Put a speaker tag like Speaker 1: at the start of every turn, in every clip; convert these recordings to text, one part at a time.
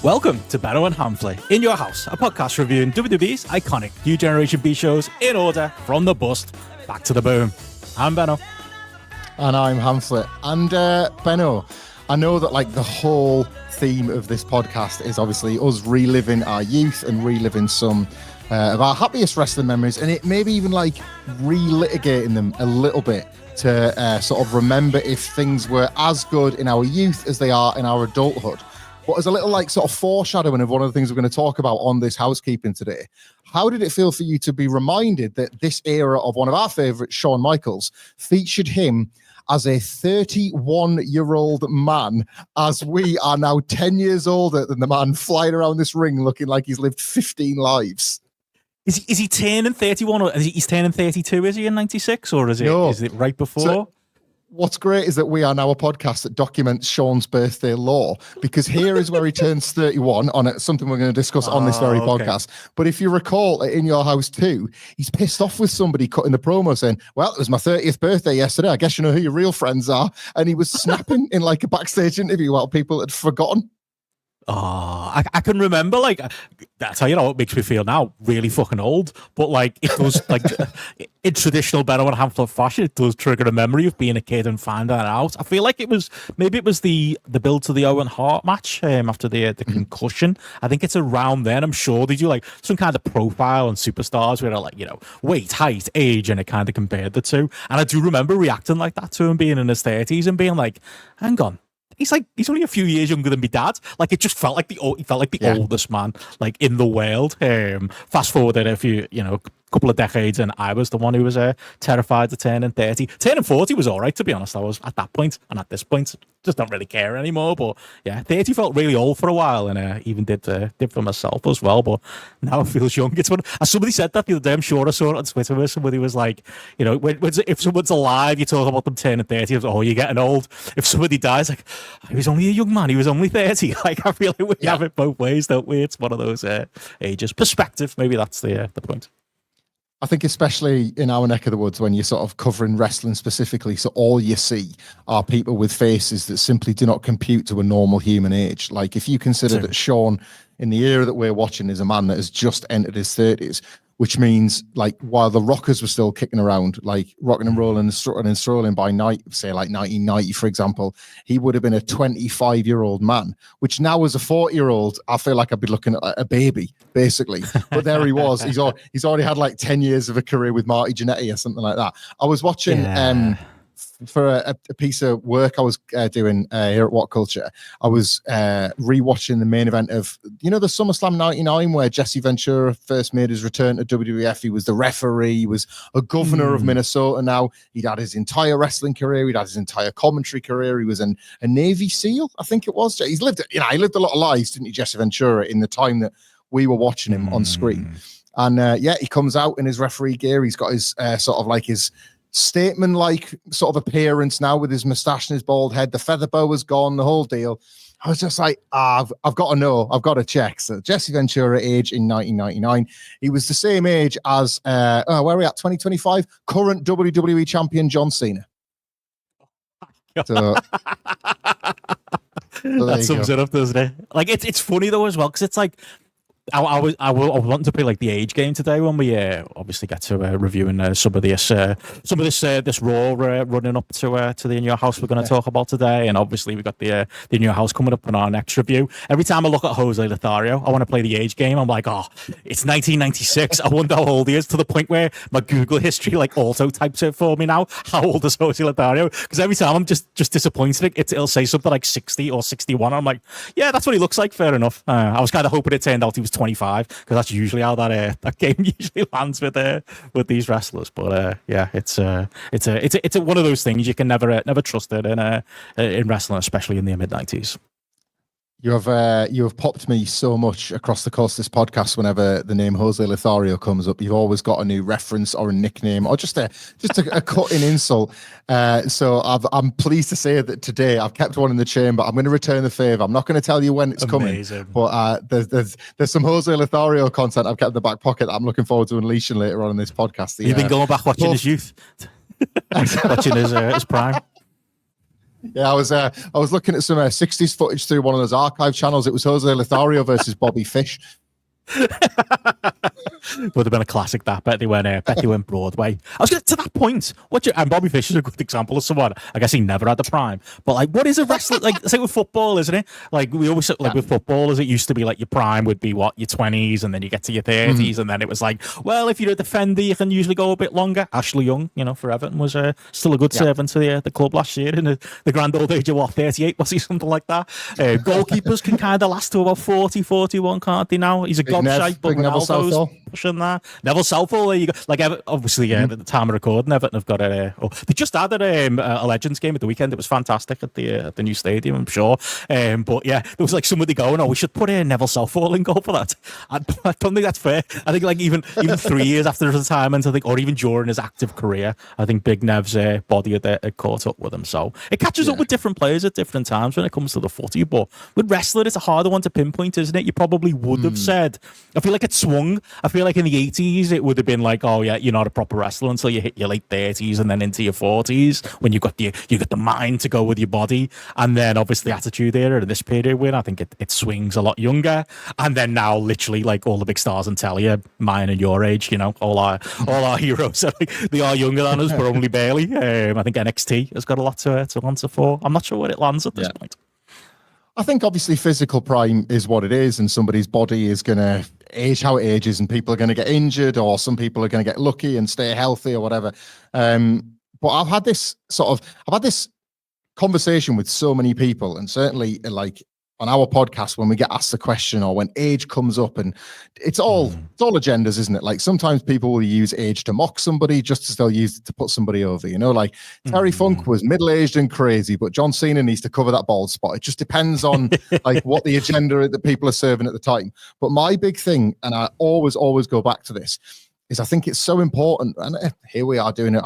Speaker 1: Welcome to Benno and Hamflett in your house, a podcast reviewing WWE's iconic New Generation B-shows in order from the bust back to the boom. I'm Benno.
Speaker 2: And I'm Hamflett. And Benno, I know that like the whole theme of this podcast is obviously us reliving our youth and reliving some of our happiest wrestling memories, and it maybe even like relitigating them a little bit to sort of remember if things were as good in our youth as they are in our adulthood. But as a little like sort of foreshadowing of one of the things we're going to talk about on this housekeeping today, how did it feel for you to be reminded that this era of one of our favourites, Shawn Michaels, featured him as a 31-year-old man, as we are now 10 years older than the man flying around this ring looking like he's lived 15 lives?
Speaker 1: Is he turning 31 or he's turning 32, is he, in 96? Or is it right before?
Speaker 2: So, what's great is that we are now a podcast that documents Shawn's birthday lore, because here is where he turns 31 on it, something we're going to discuss on this very podcast. But if you recall, in your house too, he's pissed off with somebody cutting the promo saying, well, it was my 30th birthday yesterday. I guess you know who your real friends are. And he was snapping in like a backstage interview while people had forgotten.
Speaker 1: Oh, I can remember, like, I tell you what makes me feel now really fucking old, but like it does, like in traditional Benno and Hamflett fashion, it does trigger a memory of being a kid and finding that out. I feel like it was the build to the Owen Hart match after the concussion. I think it's around then. I'm sure they do like some kind of profile on superstars where they're like, you know, weight, height, age, and it kind of compared the two. And I do remember reacting like that to him being in his 30s and being like, hang on. He's only a few years younger than my dad. Like, it just felt like the oldest man like in the world. Fast forward a couple of decades, and I was the one who was terrified of turning 30. Turning 40 was all right, to be honest. I was at that point, and at this point, just don't really care anymore. But yeah, 30 felt really old for a while, and even did for myself as well. But now it feels young. It's when somebody said that the other day. I'm sure I saw it on Twitter where somebody was like, you know, if someone's alive, you talk about them turning 30. Like, oh, you're getting old. If somebody dies, like, he was only a young man. He was only 30. Like, I feel like we have it both ways, don't we? It's one of those ages. Perspective, maybe that's the point.
Speaker 2: I think especially in our neck of the woods, when you're sort of covering wrestling specifically, so all you see are people with faces that simply do not compute to a normal human age. Like, if you consider that Shawn, in the era that we're watching, is a man that has just entered his 30s, which means, like, while the Rockers were still kicking around, like rocking and rolling and strolling by night, say like 1990, for example, he would have been a 25-year-old man, which now as a 40-year-old, I feel like I'd be looking at a baby, basically. But there he was. He's already had like 10 years of a career with Marty Jannetty or something like that. I was watching... For a piece of work I was doing here at WhatCulture, I was rewatching the main event of, you know, the SummerSlam 99 where Jesse Ventura first made his return to WWF. He was the referee. He was a governor of Minnesota now. He'd had his entire wrestling career. He'd had his entire commentary career. He was a Navy SEAL, I think it was. He lived a lot of lives, didn't he, Jesse Ventura, in the time that we were watching him on screen. And he comes out in his referee gear. He's got his sort of like his statement-like sort of appearance now with his mustache and his bald head. The feather boa was gone, the whole deal. I was just like, I've got to know, I've got to check. So Jesse Ventura, age in 1999. He was the same age as, where are we at, 2025? Current WWE champion John Cena. So
Speaker 1: that sums it up, doesn't it? Like, it's funny though as well, because it's like, I want to play like the age game today when we obviously get to reviewing some of this Raw running up to the In Your House we're going to talk about today, and obviously we got the In Your House coming up in our next review. Every time I look at Jose Lothario, I want to play the age game. I'm like, oh, it's 1996. I wonder how old he is, to the point where my Google history like auto types it for me now. How old is Jose Lothario? Because every time I'm just disappointed, it'll say something like 60 or 61. I'm like, yeah, that's what he looks like. Fair enough. I was kind of hoping it turned out he was 25, because that's usually how that game usually lands with these wrestlers. But it's one of those things you can never trust it in wrestling, especially in the mid-90s.
Speaker 2: You have popped me so much across the course of this podcast. Whenever the name Jose Lothario comes up, you've always got a new reference or a nickname or just a cutting insult. So I'm pleased to say that today I've kept one in the chamber. I'm going to return the favor. I'm not going to tell you when it's coming, but there's some Jose Lothario content I've kept in the back pocket that I'm looking forward to unleashing later on in this podcast.
Speaker 1: You've been going back watching his youth, watching his prime.
Speaker 2: Yeah, I was looking at some 60s footage through one of those archive channels. It was Jose Lothario versus Bobby Fish.
Speaker 1: Would have been a classic. That bet they went Broadway. I was to that point. And Bobby Fish is a good example of someone. I guess he never had the prime, but like, what is a wrestler like? Say with football, isn't it? Like we always like with footballers, it used to be like your prime would be what, your 20s, and then you get to your 30s, and then it was like, well, if you're a defender, you can usually go a bit longer. Ashley Young, for Everton, was still a good servant to the club last year in the grand old age of what, 38, was he, something like that? Goalkeepers can kind of last to about 40, 41, can't they now? He's a gobshite, but Ronaldo's pushing that. Neville Southall, there you go. Like, obviously, at the time of recording, Everton have got they just added a Legends game at the weekend. It was fantastic at the new stadium, I'm sure. But yeah, there was like somebody going, we should put Neville Southall in goal for that. I don't think that's fair. I think like even 3 years after his retirement, I think, or even during his active career, I think Big Nev's body had caught up with him. So it catches up with different players at different times when it comes to the footy. But with wrestling, it's a harder one to pinpoint, isn't it? You probably would have said, I feel like it swung. I feel like in the 80s, it would have been like, oh yeah, you're not a proper wrestler until you hit your late 30s and then into your 40s when you got the mind to go with your body. And then obviously Attitude Era in this period when I think it swings a lot younger. And then now literally like all the big stars on telly are mine and your age, all our heroes are like, they are younger than us, but only barely. I think NXT has got a lot to answer for. I'm not sure where it lands at this point.
Speaker 2: I think obviously physical prime is what it is, and somebody's body is going to age how it ages, and people are going to get injured, or some people are going to get lucky and stay healthy or whatever. But I've had this conversation with so many people, and certainly like on our podcast when we get asked the question or when age comes up, and it's all agendas, isn't it? Like sometimes people will use age to mock somebody just as they'll use it to put somebody over, like Terry Funk was middle-aged and crazy, but John Cena needs to cover that bald spot. It just depends on like what the agenda that people are serving at the time. But my big thing, and I always go back to this, is I think it's so important, and here we are doing it.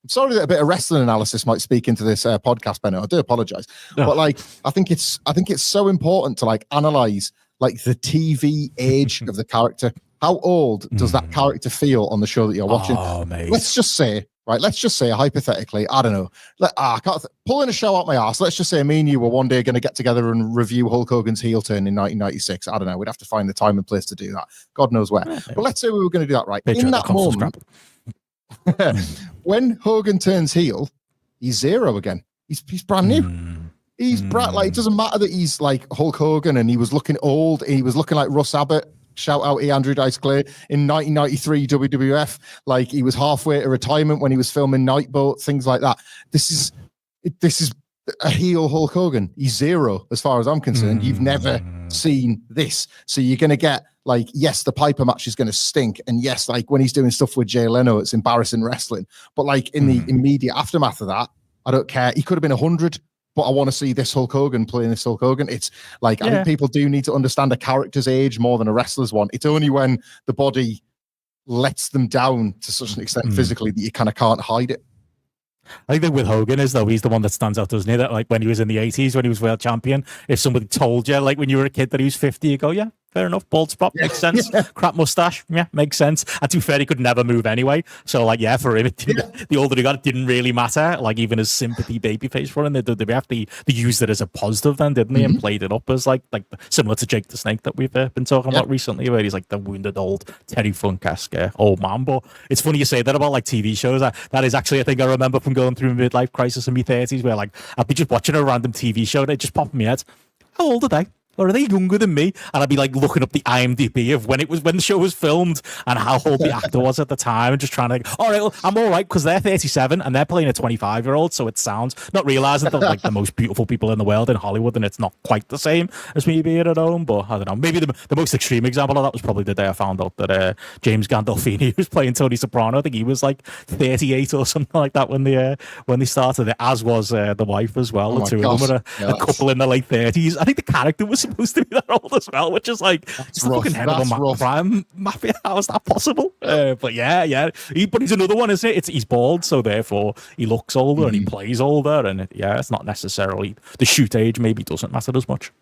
Speaker 2: I'm sorry that a bit of wrestling analysis might speak into this podcast, Benno. I do apologize, but like I think it's so important to like analyze like the TV age of the character. How old does that character feel on the show that you're watching?
Speaker 1: Oh, mate.
Speaker 2: Let's just say hypothetically, I don't know. I can't pulling a show out my ass. Let's just say me and you were one day going to get together and review Hulk Hogan's heel turn in 1996. I don't know. We'd have to find the time and place to do that. God knows where. But let's say we were going to do that, right? In that moment. When Hogan turns heel, he's zero again. He's brand new. He's like, it doesn't matter that he's like Hulk Hogan and he was looking old. He was looking like Russ Abbott. Shout out to Andrew Dice Clay in 1993 WWF. Like he was halfway to retirement when he was filming Nightboat, things like that. This is a heel Hulk Hogan. He's zero as far as I'm concerned. You've never seen this. So you're going to get like, yes, the Piper match is going to stink. And yes, like when he's doing stuff with Jay Leno, it's embarrassing wrestling. But like in the immediate aftermath of that, I don't care. He could have been 100, but I want to see this Hulk Hogan playing this Hulk Hogan. It's like, I think people do need to understand a character's age more than a wrestler's one. It's only when the body lets them down to such an extent physically that you kind of can't hide it.
Speaker 1: I think that with Hogan is though, he's the one that stands out, doesn't he? That like when he was in the 80s, when he was world champion, if somebody told you like when you were a kid that he was 50, you go, yeah, fair enough, bald spot, makes sense. Crap mustache, yeah, makes sense. And to be fair, he could never move anyway. So like, yeah, for him, the older he got, it didn't really matter. Like even his sympathy babyface for him, they used it as a positive then, didn't they? And played it up as like similar to Jake the Snake that we've been talking about recently, where he's like the wounded old Terry Funk-esque old man. But it's funny you say that about like TV shows. That is actually a thing I remember from going through a midlife crisis in my 30s, where like I'd be just watching a random TV show and it just popped in my head. How old are they? Or are they younger than me? And I'd be like looking up the IMDb of when the show was filmed and how old the actor was at the time, and just trying to, all right, well, I'm all right because they're 37 and they're playing a 25-year-old, so it sounds, not realizing that like the most beautiful people in the world in Hollywood, and it's not quite the same as me being at home. But I don't know, maybe the most extreme example of that was probably the day I found out that James Gandolfini was playing Tony Soprano. I think he was like 38 or something like that when they started it, as was the wife as well. The two of them were a couple in the late 30s. I think the character was supposed to be that old as well, which is like it's the fucking head of a prime mafia. How is that possible? But yeah. But he's another one, isn't it? He's bald, so therefore he looks older and he plays older, and it's not necessarily the shoot age. Maybe doesn't matter as much.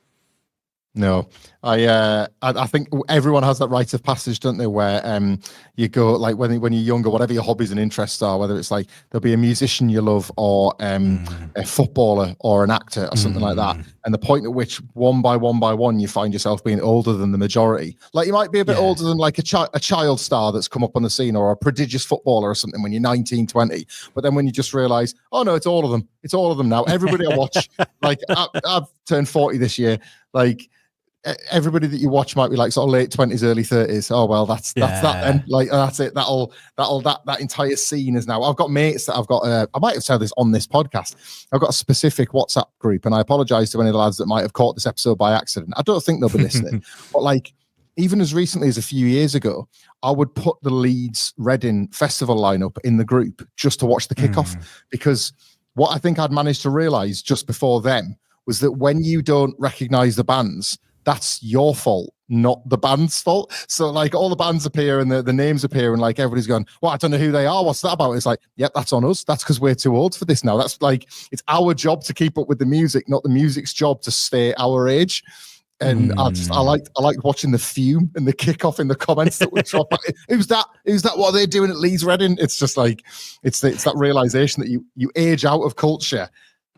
Speaker 2: No, I think everyone has that rite of passage, don't they? Where you go, like when you're younger, whatever your hobbies and interests are, whether it's like there'll be a musician you love, or a footballer, or an actor, or something like that. And the point at which one by one you find yourself being older than the majority. Like you might be a bit older than like a child star that's come up on the scene, or a prodigious footballer or something when you're 19, 20. But then when you just realize, oh no, it's all of them. It's all of them now. Everybody I watch, like I've turned 40 this year, like. Everybody that you watch might be like sort of late 20s, early 30s. Oh well, that's that then. Like that's it. That entire scene is now. I've got mates that I've got. I might have said this on this podcast. I've got a specific WhatsApp group, and I apologize to any of the lads that might have caught this episode by accident. I don't think they'll be listening, but like even as recently as a few years ago, I would put the Leeds Reading Festival lineup in the group just to watch the kickoff, because what I think I'd managed to realize just before then was that when you don't recognize the bands, that's your fault, not the band's fault. So like all the bands appear and the names appear, and like everybody's going, well, I don't know who they are. What's that about? It's like, yep, that's on us. That's because we're too old for this now. That's like, it's our job to keep up with the music, not the music's job to stay our age. And I like watching the fume and the kickoff in the comments that would drop. Who's that? What are they doing at Leeds Reading? It's just like, it's that realization that you age out of culture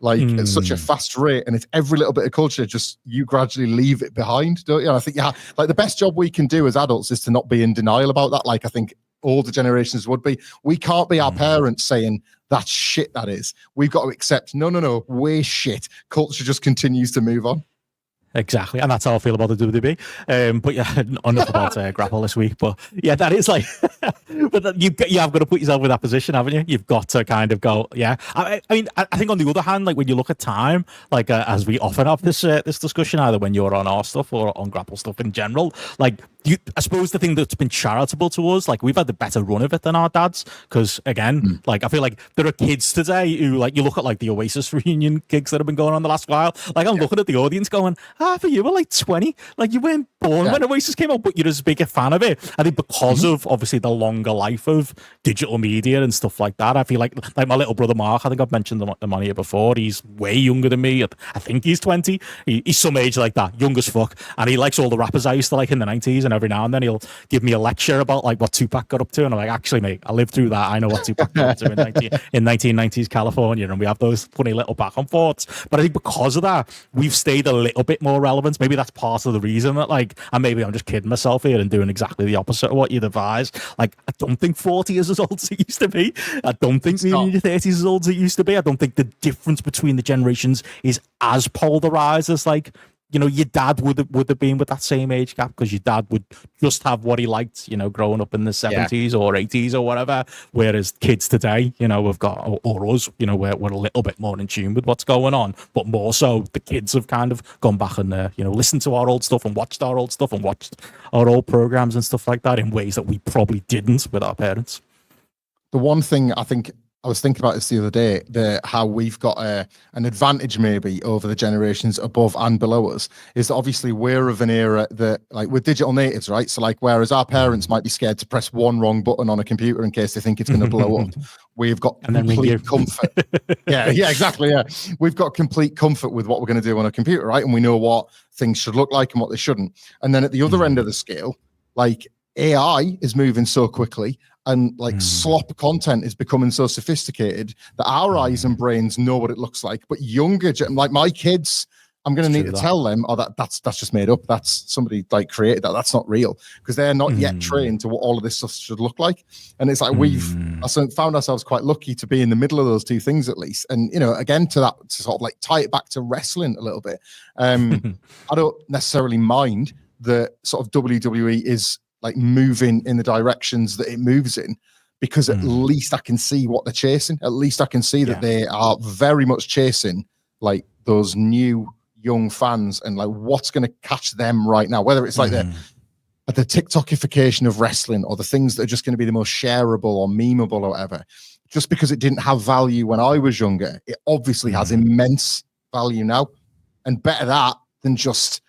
Speaker 2: like at such a fast rate, and it's every little bit of culture, just you gradually leave it behind, don't you? And I think like the best job we can do as adults is to not be in denial about that. Like I think older generations would be. We can't be our parents saying that's shit, that is. We've got to accept, no, we're shit. Culture just continues to move on.
Speaker 1: Exactly, and that's how I feel about the WWE. But yeah, enough about GRAPPL this week. But yeah, that is like, but you have got to put yourself in that position, haven't you? You've got to kind of go, yeah. I mean, I think on the other hand, like when you look at time, like as we often have this discussion, either when you're on our stuff or on GRAPPL stuff in general, like I suppose the thing that's been charitable to us, like we've had the better run of it than our dads, because again, like I feel like there are kids today who, like, you look at like the Oasis reunion gigs that have been going on the last while, like I'm looking at the audience going, half of you were like 20, like you weren't born when Oasis came out, but you're as big a fan of it. I think because of obviously the longer life of digital media and stuff like that, I feel like my little brother Mark, I think I've mentioned them on here before, he's way younger than me. I think he's 20. He's some age like that, young as fuck, and he likes all the rappers I used to like in the 90s, and every now and then he'll give me a lecture about like what Tupac got up to, and I'm like, actually mate, I lived through that. I know what Tupac got up to in 1990s California, and we have those funny little back and forths. But I think because of that, we've stayed a little bit more relevant. Maybe that's part of the reason that, like, and maybe I'm just kidding myself here and doing exactly the opposite of what you'd advise. Like, I don't think 40 is as old as it used to be. I don't think being in your 30s is as old as it used to be. I don't think the difference between the generations is as polarized as, like, you know, your dad would have been with that same age gap, because your dad would just have what he liked, you know, growing up in the 70s or 80s or whatever. Whereas kids today, you know, we've got, or us, you know, we're a little bit more in tune with what's going on. But more so, the kids have kind of gone back and, you know, listened to our old stuff and watched our old stuff and watched our old programs and stuff like that in ways that we probably didn't with our parents.
Speaker 2: The one thing I think, I was thinking about this the other day, how we've got an advantage maybe over the generations above and below us, is that obviously we're of an era that, like, we're digital natives, right? So like, whereas our parents might be scared to press one wrong button on a computer in case they think it's going to blow up, we've got complete comfort. Yeah, exactly. Yeah, we've got complete comfort with what we're going to do on a computer, right? And we know what things should look like and what they shouldn't. And then at the other end of the scale, like, AI is moving so quickly, and like slop content is becoming so sophisticated that our eyes and brains know what it looks like. But younger, like my kids, I'm going to need to tell them, oh, that's just made up. That's somebody like created that. That's not real, because they're not yet trained to what all of this stuff should look like. And it's like we've found ourselves quite lucky to be in the middle of those two things at least. And, you know, again, to sort of like tie it back to wrestling a little bit. I don't necessarily mind that sort of WWE is like moving in the directions that it moves in, because at least I can see what they're chasing. At least I can see that they are very much chasing like those new young fans, and like what's going to catch them right now, whether it's like the TikTokification of wrestling, or the things that are just going to be the most shareable or memeable or whatever. Just because it didn't have value when I was younger, it obviously has immense value now, and better that than just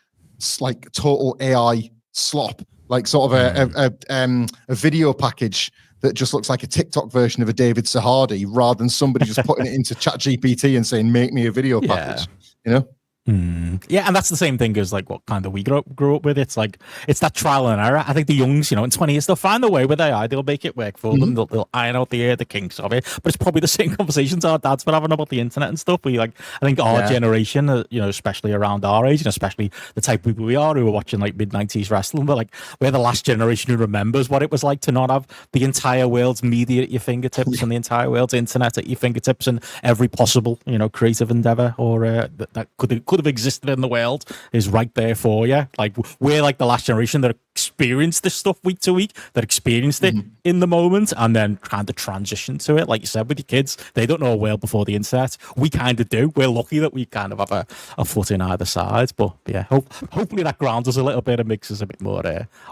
Speaker 2: like total AI slop. Like sort of a video package that just looks like a TikTok version of a David Sahardi, rather than somebody just putting it into ChatGPT and saying, make me a video package, you know?
Speaker 1: Yeah, and that's the same thing as like what kind of we grew up with. It's like it's that trial and error. I think the youngs, in 20 years, they'll find a way with AI. They'll make it work for them. They'll iron out the kinks of it. But it's probably the same conversations our dads were having about the internet and stuff. I think our generation, especially around our age, and especially the type of people we are who were watching like mid-90s wrestling, but like we're the last generation who remembers what it was like to not have the entire world's media at your fingertips and the entire world's internet at your fingertips and every possible creative endeavor or that could have existed in the world is right there for you. Like we're like the last generation that experienced this stuff week to week, that experienced it in the moment, and then kind of transition to it. Like you said, with your kids, they don't know a world before the internet. We kind of do. We're lucky that we kind of have a foot in either side. But yeah, hopefully that grounds us a little bit and makes us a bit more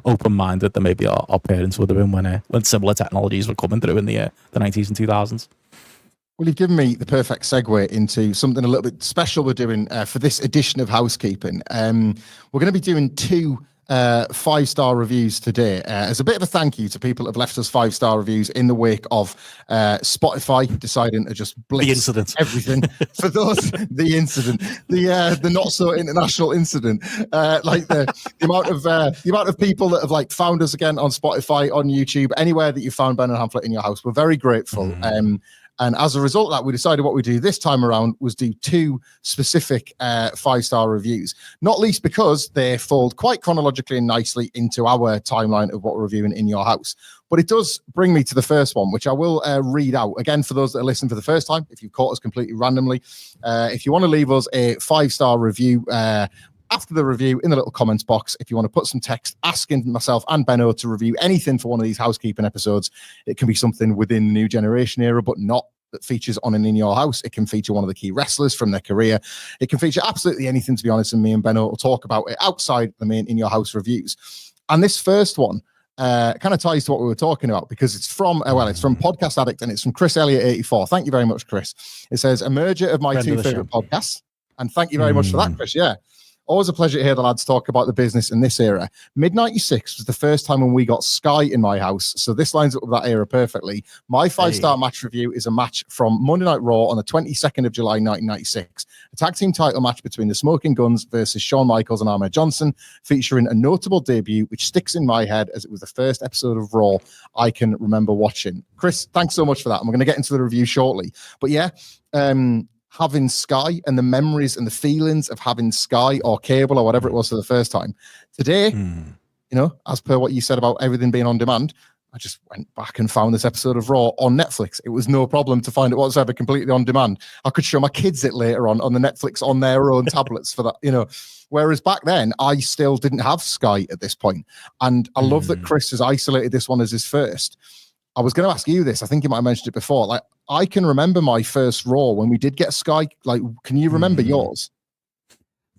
Speaker 1: open-minded than maybe our parents would have been when similar technologies were coming through in the 90s and 2000s.
Speaker 2: Well, you've given me the perfect segue into something a little bit special we're doing for this edition of Housekeeping. We're going to be doing 2 5-star reviews today as a bit of a thank you to people that have left us 5-star reviews in the wake of Spotify deciding to just blitz everything. For those, the incident, the not so international incident, like the amount of people that have like found us again on Spotify, on YouTube, anywhere that you found Benno and Hamflett in your house. We're very grateful. And as a result of that, we decided what we do this time around was do 2 specific 5-star reviews, not least because they fold quite chronologically and nicely into our timeline of what we're reviewing in your house. But it does bring me to the first one, which I will read out. Again, for those that are listening for the first time, if you've caught us completely randomly, if you want to leave us a 5-star review, after the review in the little comments box, if you want to put some text asking myself and Benno to review anything for one of these housekeeping episodes, it can be something within the New Generation era, but not that features on and in your house. It can feature one of the key wrestlers from their career. It can feature absolutely anything, to be honest, and me and Benno will talk about it outside the main in your house reviews. And this first one kind of ties to what we were talking about because it's from Podcast Addict and it's from Chris Elliott 84. Thank you very much, Chris. It says a merger of my 2 favorite podcasts. And thank you very much for that, Chris. Yeah. Always a pleasure to hear the lads talk about the business in this era. Mid-96 was the first time when we got Sky in my house, so this lines up with that era perfectly. My 5-star match review is a match from Monday Night Raw on the 22nd of July, 1996. A tag team title match between the Smoking Guns versus Shawn Michaels and Ahmed Johnson, featuring a notable debut which sticks in my head as it was the first episode of Raw I can remember watching. Chris, thanks so much for that. And we're going to get into the review shortly. But yeah, having Sky and the memories and the feelings of having Sky or cable or whatever it was for the first time. Today, as per what you said about everything being on demand, I just went back and found this episode of Raw on Netflix. It was no problem to find it whatsoever, completely on demand. I could show my kids it later on the Netflix on their own tablets for that, Whereas back then, I still didn't have Sky at this point. And I love that Chris has isolated this one as his first. I was going to ask you this. I think you might have mentioned it before. Like, I can remember my first Raw when we did get Sky. Like, can you remember yours?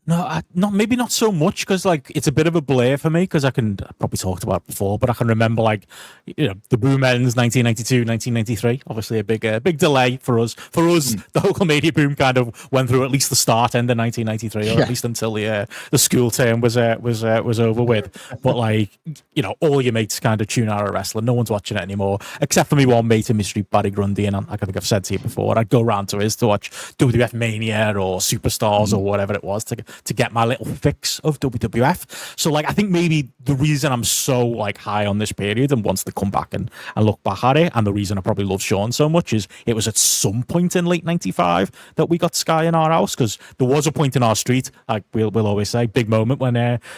Speaker 1: No, maybe not so much because like it's a bit of a blur for me because I probably talked about it before, but I can remember like the boom ends 1992, 1993. Obviously a big delay for us. For us, the whole media boom kind of went through at least the start end of 1993, or at least until the school term was over with. But like all your mates kind of tune out of wrestling. No one's watching it anymore except for me one mate in my street, Barry Grundy, and I think I've said to you before, I'd go around to his to watch WWF Mania or Superstars or whatever it was to get my little fix of WWF. So like I think maybe the reason I'm so like high on this period and wants to come back and look back at it, and the reason I probably love Shawn so much is it was at some point in late 95 that we got Sky in our house, because there was a point in our street, like we'll always say, big moment when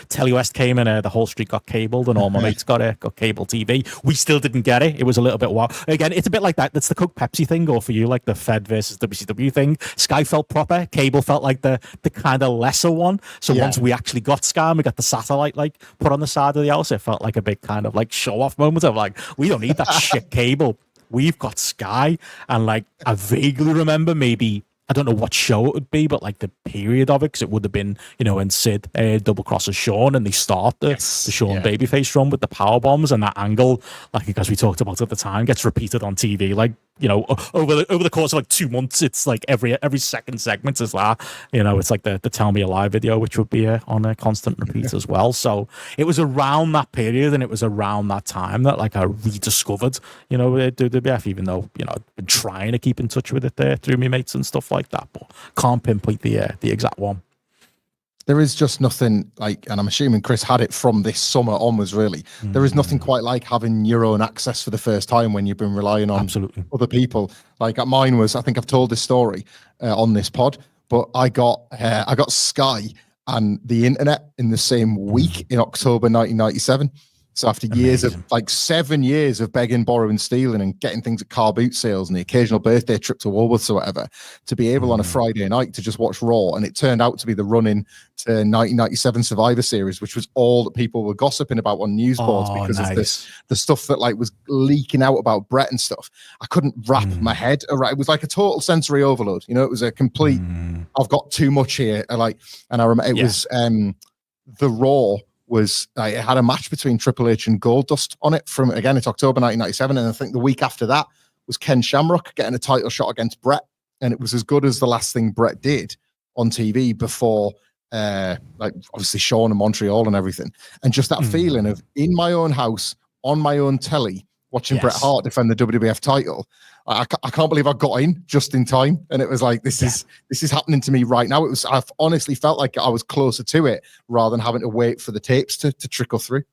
Speaker 1: Telewest came and the whole street got cabled and all my mates got cable TV. We still didn't get it. It was a little bit wild. Again, it's a bit like that. That's the Coke Pepsi thing, or for you like the Fed versus WCW thing. Sky felt proper, cable felt like the kind of lesser one. So once we actually got Sky and we got the satellite like put on the side of the house, it felt like a big kind of like show off moment of like, we don't need that shit cable. We've got Sky. And like I vaguely remember maybe, I don't know what show it would be, but like the period of it, because it would have been, when Sid double crosses Shawn and they start the Shawn babyface run with the power bombs, and that angle, like as we talked about at the time, gets repeated on TV like over the course of like 2 months. It's like every second segment is that, it's like the Tell Me a Lie video, which would be on a constant repeat as well. So it was around that period and it was around that time that like I rediscovered WWF, even though I've been trying to keep in touch with it there through my mates and stuff like that, but can't pinpoint the exact one.
Speaker 2: There is just nothing like, and I'm assuming Chris had it from this summer onwards, really. There is nothing quite like having your own access for the first time when you've been relying on other people. Like mine was, I think I've told this story on this pod, but I got Sky and the internet in the same week in October 1997. So after years of 7 years of begging, borrowing, stealing and getting things at car boot sales and the occasional birthday trip to Woolworths or whatever, to be able on a Friday night to just watch Raw. And it turned out to be the run-in to 1997 Survivor Series, which was all that people were gossiping about on news boards because of the stuff that was leaking out about Brett and stuff. I couldn't wrap my head around. It was like a total sensory overload. It was a complete, I've got too much here. And I remember it was the Raw was it had a match between Triple H and Goldust on it from, again, it's October 1997. And I think the week after that was Ken Shamrock getting a title shot against Brett. And it was as good as the last thing Brett did on TV before, obviously Shawn and Montreal and everything. And just that feeling of in my own house, on my own telly, watching Bret Hart defend the WWF title. I can't believe I got in just in time. And it was like, this is happening to me right now. I've honestly felt like I was closer to it rather than having to wait for the tapes to trickle through.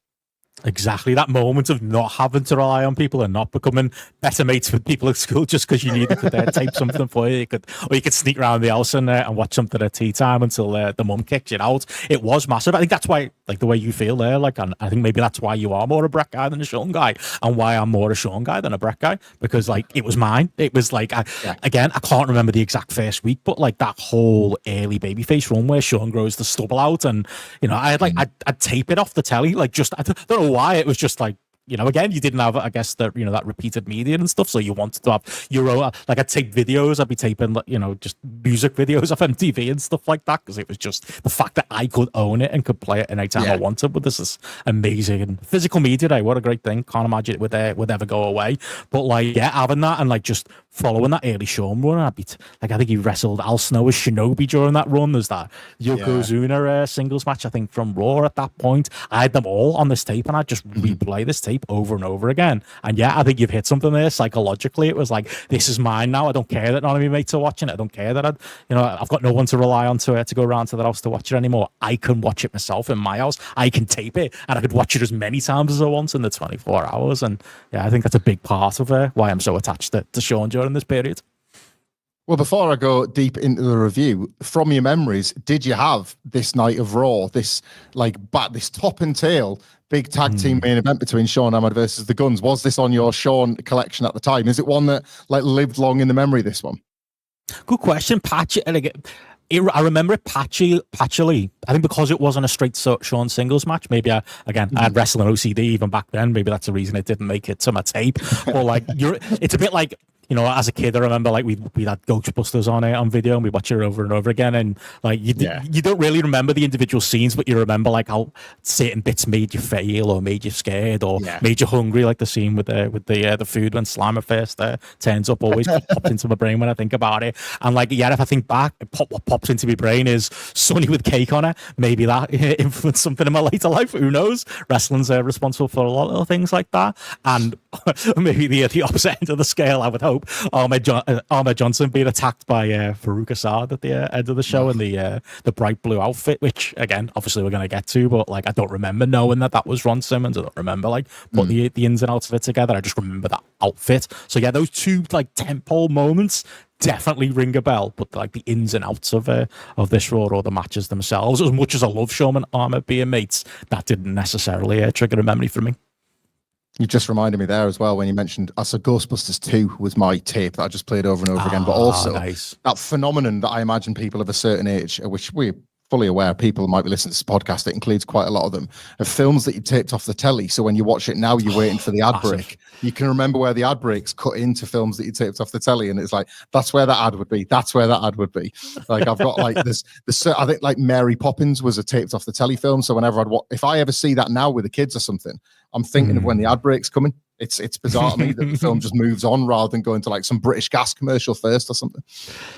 Speaker 1: Exactly, that moment of not having to rely on people and not becoming better mates with people at school just because you needed to tape something for you. You could sneak around the house and watch something at tea time until the mum kicked you out. It was massive. I think that's why, the way you feel there, and I think maybe that's why you are more a Bret guy than a Shawn guy, and why I'm more a Shawn guy than a Bret guy, because it was mine. It was again, I can't remember the exact first week, but that whole early babyface run where Shawn grows the stubble out, and I'd tape it off the telly, I don't know why. It was just again, you didn't have, I guess, that repeated media and stuff, so you wanted to have your own, I'd tape videos, I'd be taping just music videos off MTV and stuff like that, because it was just the fact that I could own it and could play it anytime I wanted. But this is amazing, and physical media, what a great thing. Can't imagine it would ever go away. But having that and just following that early Shawn run, I think he wrestled Al Snow as Shinobi during that run. There's that Yokozuna singles match, I think, from Raw at that point. I had them all on this tape, and I'd just replay this tape over and over again. And I think you've hit something there psychologically. It was this is mine now. I don't care that none of my mates are watching it. I don't care that I've got no one to rely on to go around to the house to watch it anymore. I can watch it myself in my house. I can tape it, and I could watch it as many times as I want in the 24 hours. And I think that's a big part of why I'm so attached to Shawn during this period.
Speaker 2: Well, before I go deep into the review, from your memories, did you have this night of Raw, this this top and tail big tag team main event between Shawn Ahmed versus the Guns? Was this on your Shawn collection at the time? Is it one that lived long in the memory, this one?
Speaker 1: Good question. Patchy. I remember it patchily. I think because it wasn't a straight Shawn singles match. Maybe I had wrestling OCD even back then. Maybe that's the reason it didn't make it to my tape. Or it's a bit like, as a kid, I remember we had Ghostbusters on video, and we watch it over and over again, and you don't really remember the individual scenes, but you remember how certain bits made you fail or made you scared or made you hungry, like the scene with the food when Slimer first turns up, always pops into my brain when I think about it. And if I think back, what pops into my brain is Sonny with cake on it. Maybe that influenced something in my later life. Who knows? Wrestling's responsible for a lot of things like that, and maybe the opposite end of the scale, I would hope. Ahmed Johnson being attacked by Faarooq Asaad at the end of the show in the bright blue outfit, which again, obviously we're going to get to, but I don't remember knowing that was Ron Simmons. I don't remember putting the ins and outs of it together. I just remember that outfit. So those two tentpole moments definitely ring a bell, but the ins and outs of this Raw or the matches themselves, as much as I love Shawn and Ahmed being mates, that didn't necessarily trigger a memory for me.
Speaker 2: You just reminded me there as well when you mentioned, I said Ghostbusters 2 was my tape that I just played over and over again, but also that phenomenon that I imagine people of a certain age, which we're fully aware people might be listening to this podcast, it includes quite a lot of them, of films that you taped off the telly. So when you watch it now, you're waiting for the ad break. You can remember where the ad breaks cut into films that you taped off the telly, and it's that's where that ad would be. That's where that ad would be. I've got this. I think Mary Poppins was a taped off the telly film. So whenever if I ever see that now with the kids or something, I'm thinking of when the ad break's coming. It's bizarre to me that the film just moves on rather than going to like some British gas commercial first or something.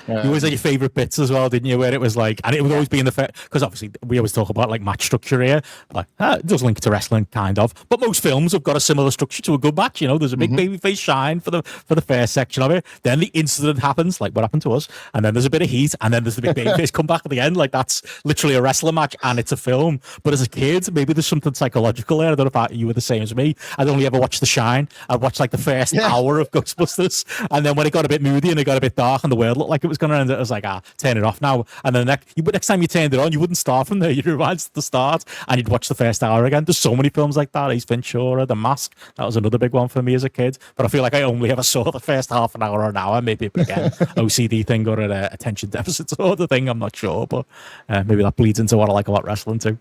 Speaker 1: You always had your favourite bits as well, didn't you? Where it was like, and it would always be in the because obviously we always talk about like match structure here. Like it does link to wrestling, kind of, but most films have got a similar structure to a good match. You know, there's a big babyface shine for the first section of it. Then the incident happens, like what happened to us, and then there's a bit of heat, and then there's the big babyface come back at the end. Like that's literally a wrestling match, and it's a film. But as a kid, maybe there's something psychological there. I don't know if you were the same as me. I'd only ever watched The Shine. I'd watch like the first hour of Ghostbusters, and then when it got a bit moody and it got a bit dark and the world looked like it was going to end, it was like, turn it off now. And then next time you turned it on, you wouldn't start from there. You'd rewind to the start and you'd watch the first hour again. There's so many films like that. Ace Ventura, The Mask, that was another big one for me as a kid. But I feel like I only ever saw the first half an hour or an hour, maybe again OCD thing or an attention deficit sort of thing. I'm not sure, but maybe that bleeds into what I like about wrestling too.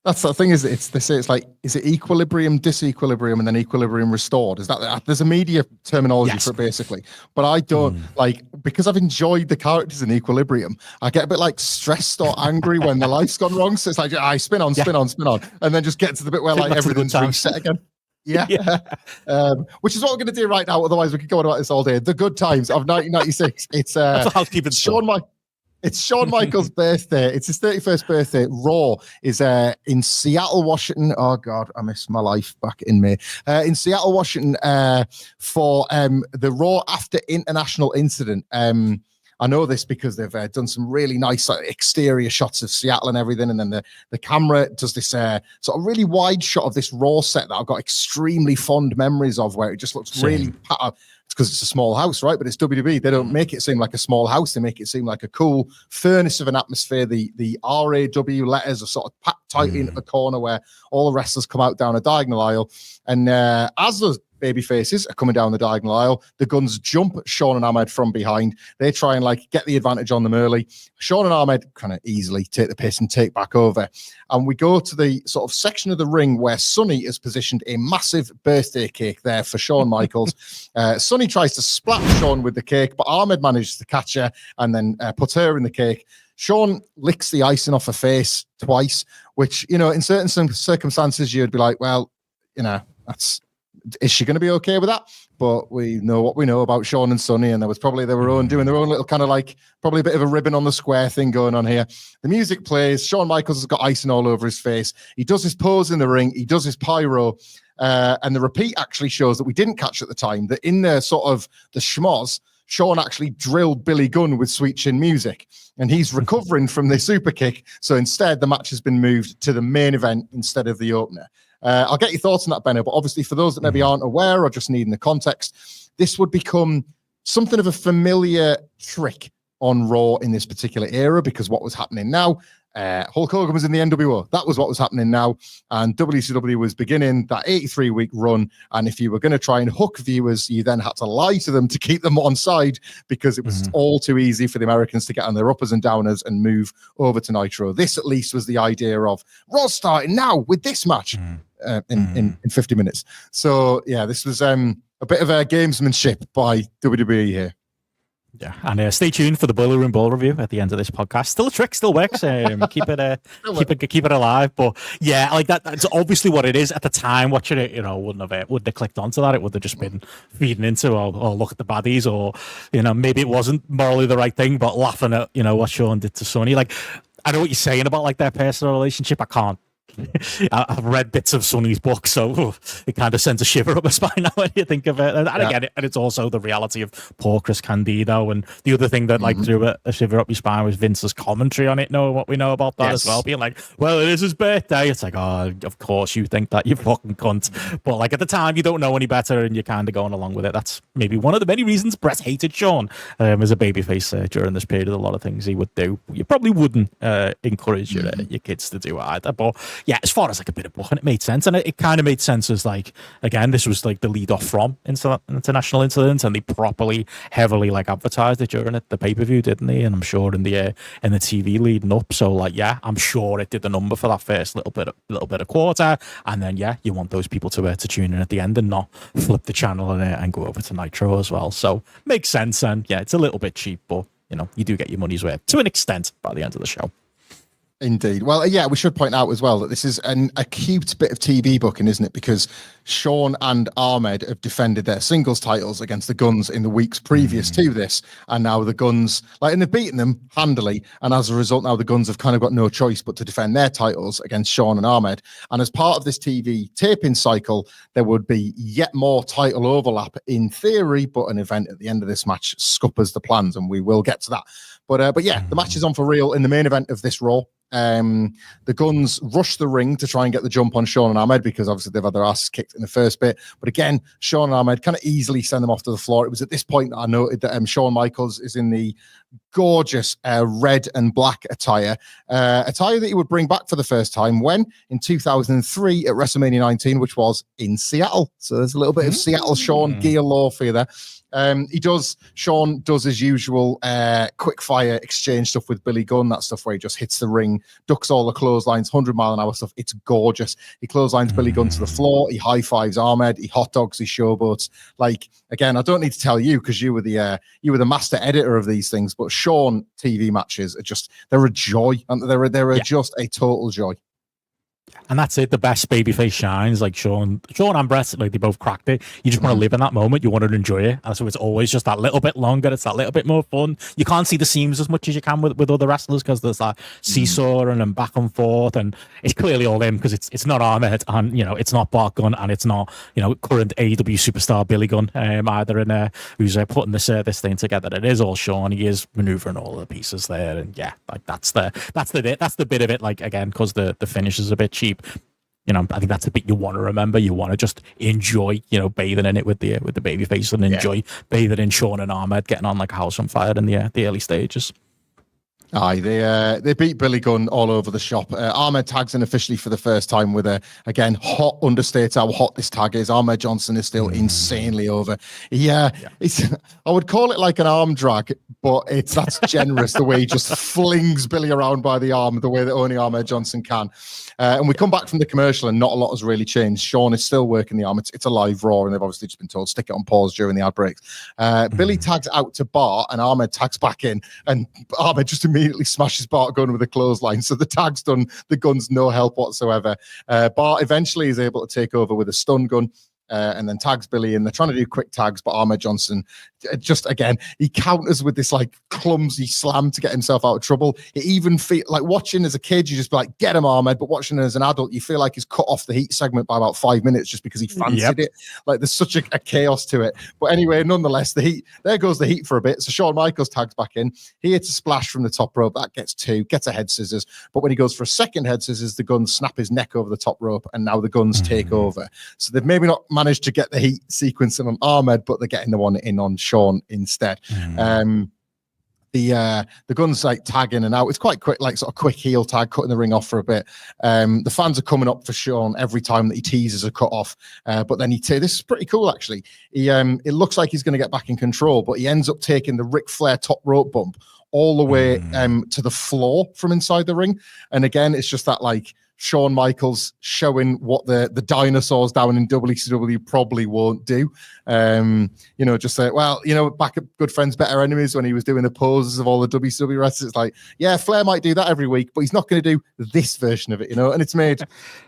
Speaker 2: That's the thing, is they say it's like, is it equilibrium, disequilibrium, and then equilibrium restored? Is that there's a media terminology for it basically, but I don't like, because I've enjoyed the characters in equilibrium. I get a bit like stressed or angry when the life's gone wrong. So it's like, I spin on, and then just get to the bit where like everything's reset again. Yeah. Which is what we're going to do right now. Otherwise, we could go on about this all day. The good times of 1996. It's
Speaker 1: Housekeeping.
Speaker 2: It's Shawn Michaels' birthday. It's his 31st birthday. Raw is in Seattle, Washington. Oh, God, I miss my life back in May. In Seattle, Washington, for the Raw After International Incident. I know this because they've done some really nice exterior shots of Seattle and everything. And then the camera does this sort of really wide shot of this Raw set that I've got extremely fond memories of, where it just looks really it's because it's a small house, right? But it's WWE. They don't make it seem like a small house. They make it seem like a cool furnace of an atmosphere. The RAW letters are sort of packed tight into the corner where all the wrestlers come out down a diagonal aisle. And as those baby faces are coming down the diagonal aisle, the Guns jump Shawn and Ahmed from behind. They try and like get the advantage on them early. Shawn and Ahmed kind of easily take the piss and take back over. And we go to the sort of section of the ring where Sonny has positioned a massive birthday cake there for Shawn Michaels. Sonny tries to splat Shawn with the cake, but Ahmed manages to catch her and then put her in the cake. Shawn licks the icing off her face twice, which, you know, in certain circumstances, you'd be like, well, you know, is she going to be okay with that? But we know what we know about Shawn and Sonny, and there was probably doing their own little kind of like probably a bit of a ribbon on the square thing going on here. The music plays. Shawn Michaels has got icing all over his face. He does his pose in the ring. He does his pyro. And the repeat actually shows that we didn't catch at the time that in the sort of the schmoz, Shawn actually drilled Billy Gunn with Sweet Chin Music, and he's recovering from the super kick. So instead, the match has been moved to the main event instead of the opener. I'll get your thoughts on that, Benno, but obviously for those that maybe aren't aware or just needing the context, this would become something of a familiar trick on Raw in this particular era, because what was happening now, Hulk Hogan was in the NWO. That was what was happening now. And WCW was beginning that 83-week run. And if you were going to try and hook viewers, you then had to lie to them to keep them on side, because it was all too easy for the Americans to get on their uppers and downers and move over to Nitro. This at least was the idea of Raw starting now with this match in 50 minutes. So yeah, this was a bit of a gamesmanship by WWE here.
Speaker 1: Yeah, and stay tuned for the Boiler Room Ball review at the end of this podcast. Still a trick, still works. Keep it alive. But yeah, like that's obviously what it is at the time. Watching it, you know, wouldn't have clicked onto that. It would have just been feeding into, oh, look at the baddies, or you know, maybe it wasn't morally the right thing, but laughing at, you know, what Shawn did to Sonny. Like, I know what you're saying about like their personal relationship. I can't. I've read bits of Sonny's book, so it kind of sends a shiver up my spine now when you think of it. And again, and it's also the reality of poor Chris Candido. And the other thing that like drew a shiver up your spine was Vince's commentary on it. Know what we know about that as well, being like, well, it is his birthday. It's like, oh, of course you think that, you fucking cunt. But like at the time, you don't know any better, and you're kind of going along with it. That's maybe one of the many reasons Brett hated Shawn as a babyface during this period. A lot of things he would do, you probably wouldn't encourage your kids to do either. But yeah, as far as like a bit of booking, it made sense. And it kind of made sense as like, again, this was like the lead off from international incidents, and they properly, heavily like advertised it during the pay-per-view, didn't they? And I'm sure in the TV leading up. So like, yeah, I'm sure it did the number for that first little bit of quarter. And then, yeah, you want those people to tune in at the end and not flip the channel and go over to Nitro as well. So makes sense. And yeah, it's a little bit cheap, but you know, you do get your money's worth to an extent by the end of the show.
Speaker 2: Indeed. Well, yeah, we should point out as well that this is an acute bit of TV booking, isn't it? Because Shawn and Ahmed have defended their singles titles against the Guns in the weeks previous to this, and now the Guns, and they've beaten them handily, and as a result, now the Guns have kind of got no choice but to defend their titles against Shawn and Ahmed. And as part of this TV taping cycle, there would be yet more title overlap in theory, but an event at the end of this match scuppers the plans, and we will get to that. But yeah, the match is on for real in the main event of this Raw. The Guns rush the ring to try and get the jump on Shawn and Ahmed because obviously they've had their asses kicked in the first bit. But again, Shawn and Ahmed kind of easily send them off to the floor. It was at this point that I noted that Shawn Michaels is in the gorgeous red and black attire that he would bring back for the first time when in 2003 at WrestleMania 19, which was in Seattle. So there's a little bit of Seattle Shawn gear lore for you there. Shawn does his usual quick fire exchange stuff with Billy Gunn, that stuff where he just hits the ring, ducks all the clotheslines, 100-mile-an-hour stuff. It's gorgeous. He clotheslines Billy Gunn to the floor. He high-fives Ahmed. He hot dogs. He showboats. Like, again, I don't need to tell you because you were the master editor of these things, but Shawn TV matches are they're a joy, and they're just a total joy.
Speaker 1: And that's it. The best babyface shines. Like Shawn and Brett, like they both cracked it. You just want to live in that moment. You want to enjoy it. And so it's always just that little bit longer. It's that little bit more fun. You can't see the seams as much as you can with other wrestlers because there's that seesaw and then back and forth. And it's clearly all in because it's not Ahmed and, it's not Bart Gunn and it's not, current AEW superstar Billy Gunn either in there who's putting this thing together. It is all Shawn. He is maneuvering all the pieces there. And yeah, like that's the bit of it. Like, again, because the finish is a bit cheap. I think that's the bit you want to remember. You want to just enjoy, bathing in it with the baby face and enjoy bathing in Shawn and Ahmed getting on like a house on fire in the early stages.
Speaker 2: Aye, they beat Billy Gunn all over the shop. Ahmed tags in officially for the first time with again, hot understates how hot this tag is. Ahmed Johnson is still insanely over. I would call it like an arm drag, but that's generous the way he just flings Billy around by the arm the way that only Ahmed Johnson can. And we come back from the commercial and not a lot has really changed. Shawn is still working the arm. It's a live Raw and they've obviously just been told stick it on pause during the ad breaks. Billy tags out to Bart and Ahmed tags back in and Ahmed just immediately smashes Bart Gunn with a clothesline. So the tag's done. The Gun's no help whatsoever. Bart eventually is able to take over with a stun gun. And then tags Billy in. They're trying to do quick tags, but Ahmed Johnson just again he counters with this like clumsy slam to get himself out of trouble. It even feel like watching as a kid, you just be like, get him, Ahmed, but watching as an adult, you feel like he's cut off the heat segment by about 5 minutes just because he fancied it. Like there's such a chaos to it. But anyway, nonetheless, there goes the heat for a bit. So Shawn Michaels tags back in. He hits a splash from the top rope. That gets 2, gets a head scissors. But when he goes for a second head scissors, the Guns snap his neck over the top rope, and now the Guns take over. So they've maybe not managed to get the heat sequence on Ahmed, but they're getting the one in on Shawn instead. The Guns like tag in and out. It's quite quick, like sort of quick heel tag, cutting the ring off for a bit. The fans are coming up for Shawn every time that he teases a cut off. But then this is pretty cool actually. It looks like he's going to get back in control, but he ends up taking the Ric Flair top rope bump all the way to the floor from inside the ring. And again, it's just that like Shawn Michaels showing what the dinosaurs down in WCW probably won't do. Just say, back at Good Friends, Better Enemies when he was doing the poses of all the WCW wrestlers. It's like, yeah, Flair might do that every week, but he's not going to do this version of it, and it's made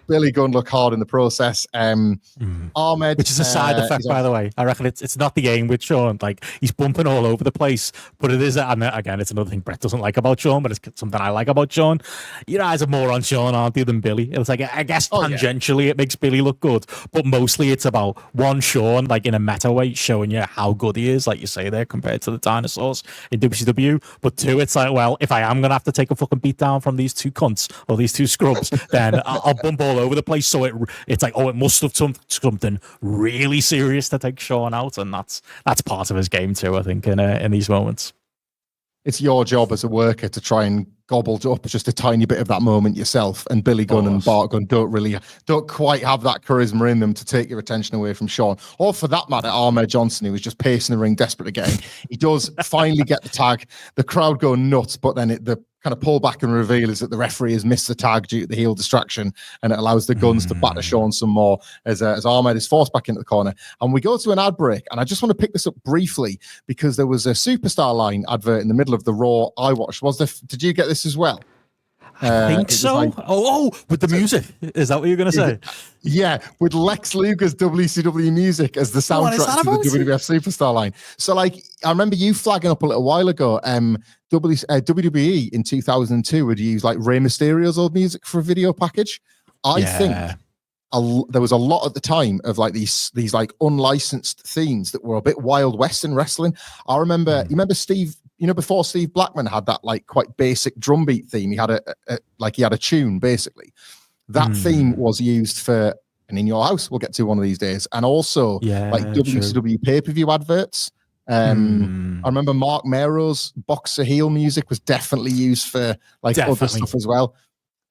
Speaker 2: Billy Gunn look hard in the process. Ahmed,
Speaker 1: which is a side effect, by the way. I reckon it's not the aim with Shawn. Like he's bumping all over the place, but it is. And again, it's another thing Brett doesn't like about Shawn, but it's something I like about Shawn. You guys are more on Shawn, aren't you, than Billy? It's like I guess tangentially it makes Billy look good, but mostly it's about one Shawn, like in a meta way, showing you how good he is, like you say there, compared to the dinosaurs in WCW. But 2, it's like, well, if I am gonna have to take a fucking beat down from these 2 cunts or these 2 scrubs, then I'll bump all over the place. So it's like, it must have something really serious to take Shawn out, and that's part of his game too, I think, in these moments.
Speaker 2: It's your job as a worker to try and gobble up just a tiny bit of that moment yourself. And Billy Gunn and Bart Gunn don't quite have that charisma in them to take your attention away from Shawn. Or for that matter, Ahmed Johnson, who was just pacing the ring desperate to get in. He does finally get the tag. The crowd go nuts, but then the kind of pull back and reveal is that the referee has missed the tag due to the heel distraction, and it allows the Guns to batter Shawn some more as Ahmed is forced back into the corner. And we go to an ad break, and I just want to pick this up briefly because there was a Superstar Line advert in the middle of the Raw I watched. Did you get this as well?
Speaker 1: I think so.
Speaker 2: Like,
Speaker 1: with the music. Is that what you're going to say?
Speaker 2: Yeah, with Lex Luger's WCW music as the soundtrack to the WWF Superstar line. So, like, I remember you flagging up a little while ago. WWE in 2002 would use like Rey Mysterio's old music for a video package. I think there was a lot at the time of like these like unlicensed themes that were a bit Wild West in wrestling. I remember, you remember Steve, before Steve Blackman had that like quite basic drum beat theme, he had a tune basically. That theme was used for an In Your House we'll get to one of these days, and also like WCW pay-per-view adverts. I remember Mark Mero's Boxer Heel music was definitely used for like other stuff as well.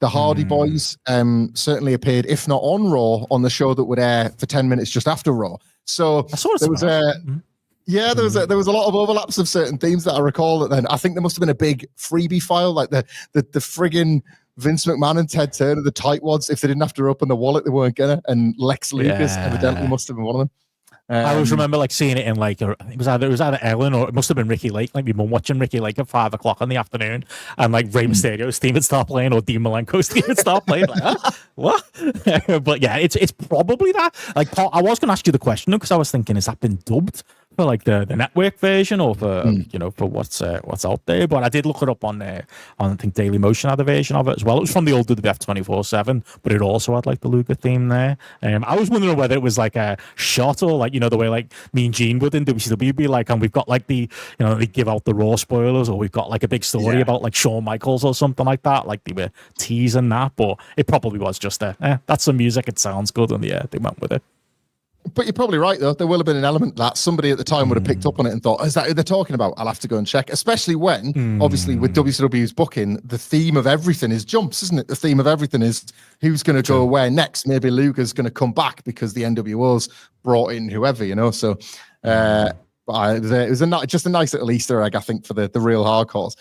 Speaker 2: The Hardy Boys certainly appeared, if not on Raw, on the show that would air for 10 minutes just after Raw. So there was there was a lot of overlaps of certain themes that I recall. That then I think there must have been a big freebie file, like the friggin' Vince McMahon and Ted Turner, the tightwads. If they didn't have to open the wallet, they weren't gonna. And Lex Luger's evidently must have been one of them.
Speaker 1: I always remember like seeing it in like I think it was either Ellen or it must have been Ricky Lake. Like my mum watching Ricky Lake at 5 o'clock in the afternoon, and like Rey Mysterio's theme would start playing or Dean Malenko's theme would start playing. Like, what? But yeah, it's probably that. Like, Paul, I was going to ask you the question because I was thinking, has that been dubbed for like the network version or for for what's out there? But I did look it up on I think Daily Motion had a version of it as well. It was from the old WWF 24/7, but it also had like the Luger theme there. I was wondering whether it was like a shot or like the way like me and Gene would in WCW be like, and we've got like the they give out the Raw spoilers, or we've got like a big story about like Shawn Michaels or something like that. Like they were teasing that, but it probably was just that's some music. It sounds good, and they went with it.
Speaker 2: But you're probably right, though. There will have been an element that somebody at the time would have picked up on it and thought, is that who they're talking about? I'll have to go and check. Especially when, obviously, with WCW's booking, the theme of everything is jumps, isn't it? The theme of everything is who's going to go where next. Maybe Luger's going to come back because the NWO's brought in whoever, So it was just a nice little Easter egg, I think, for the real hardcores.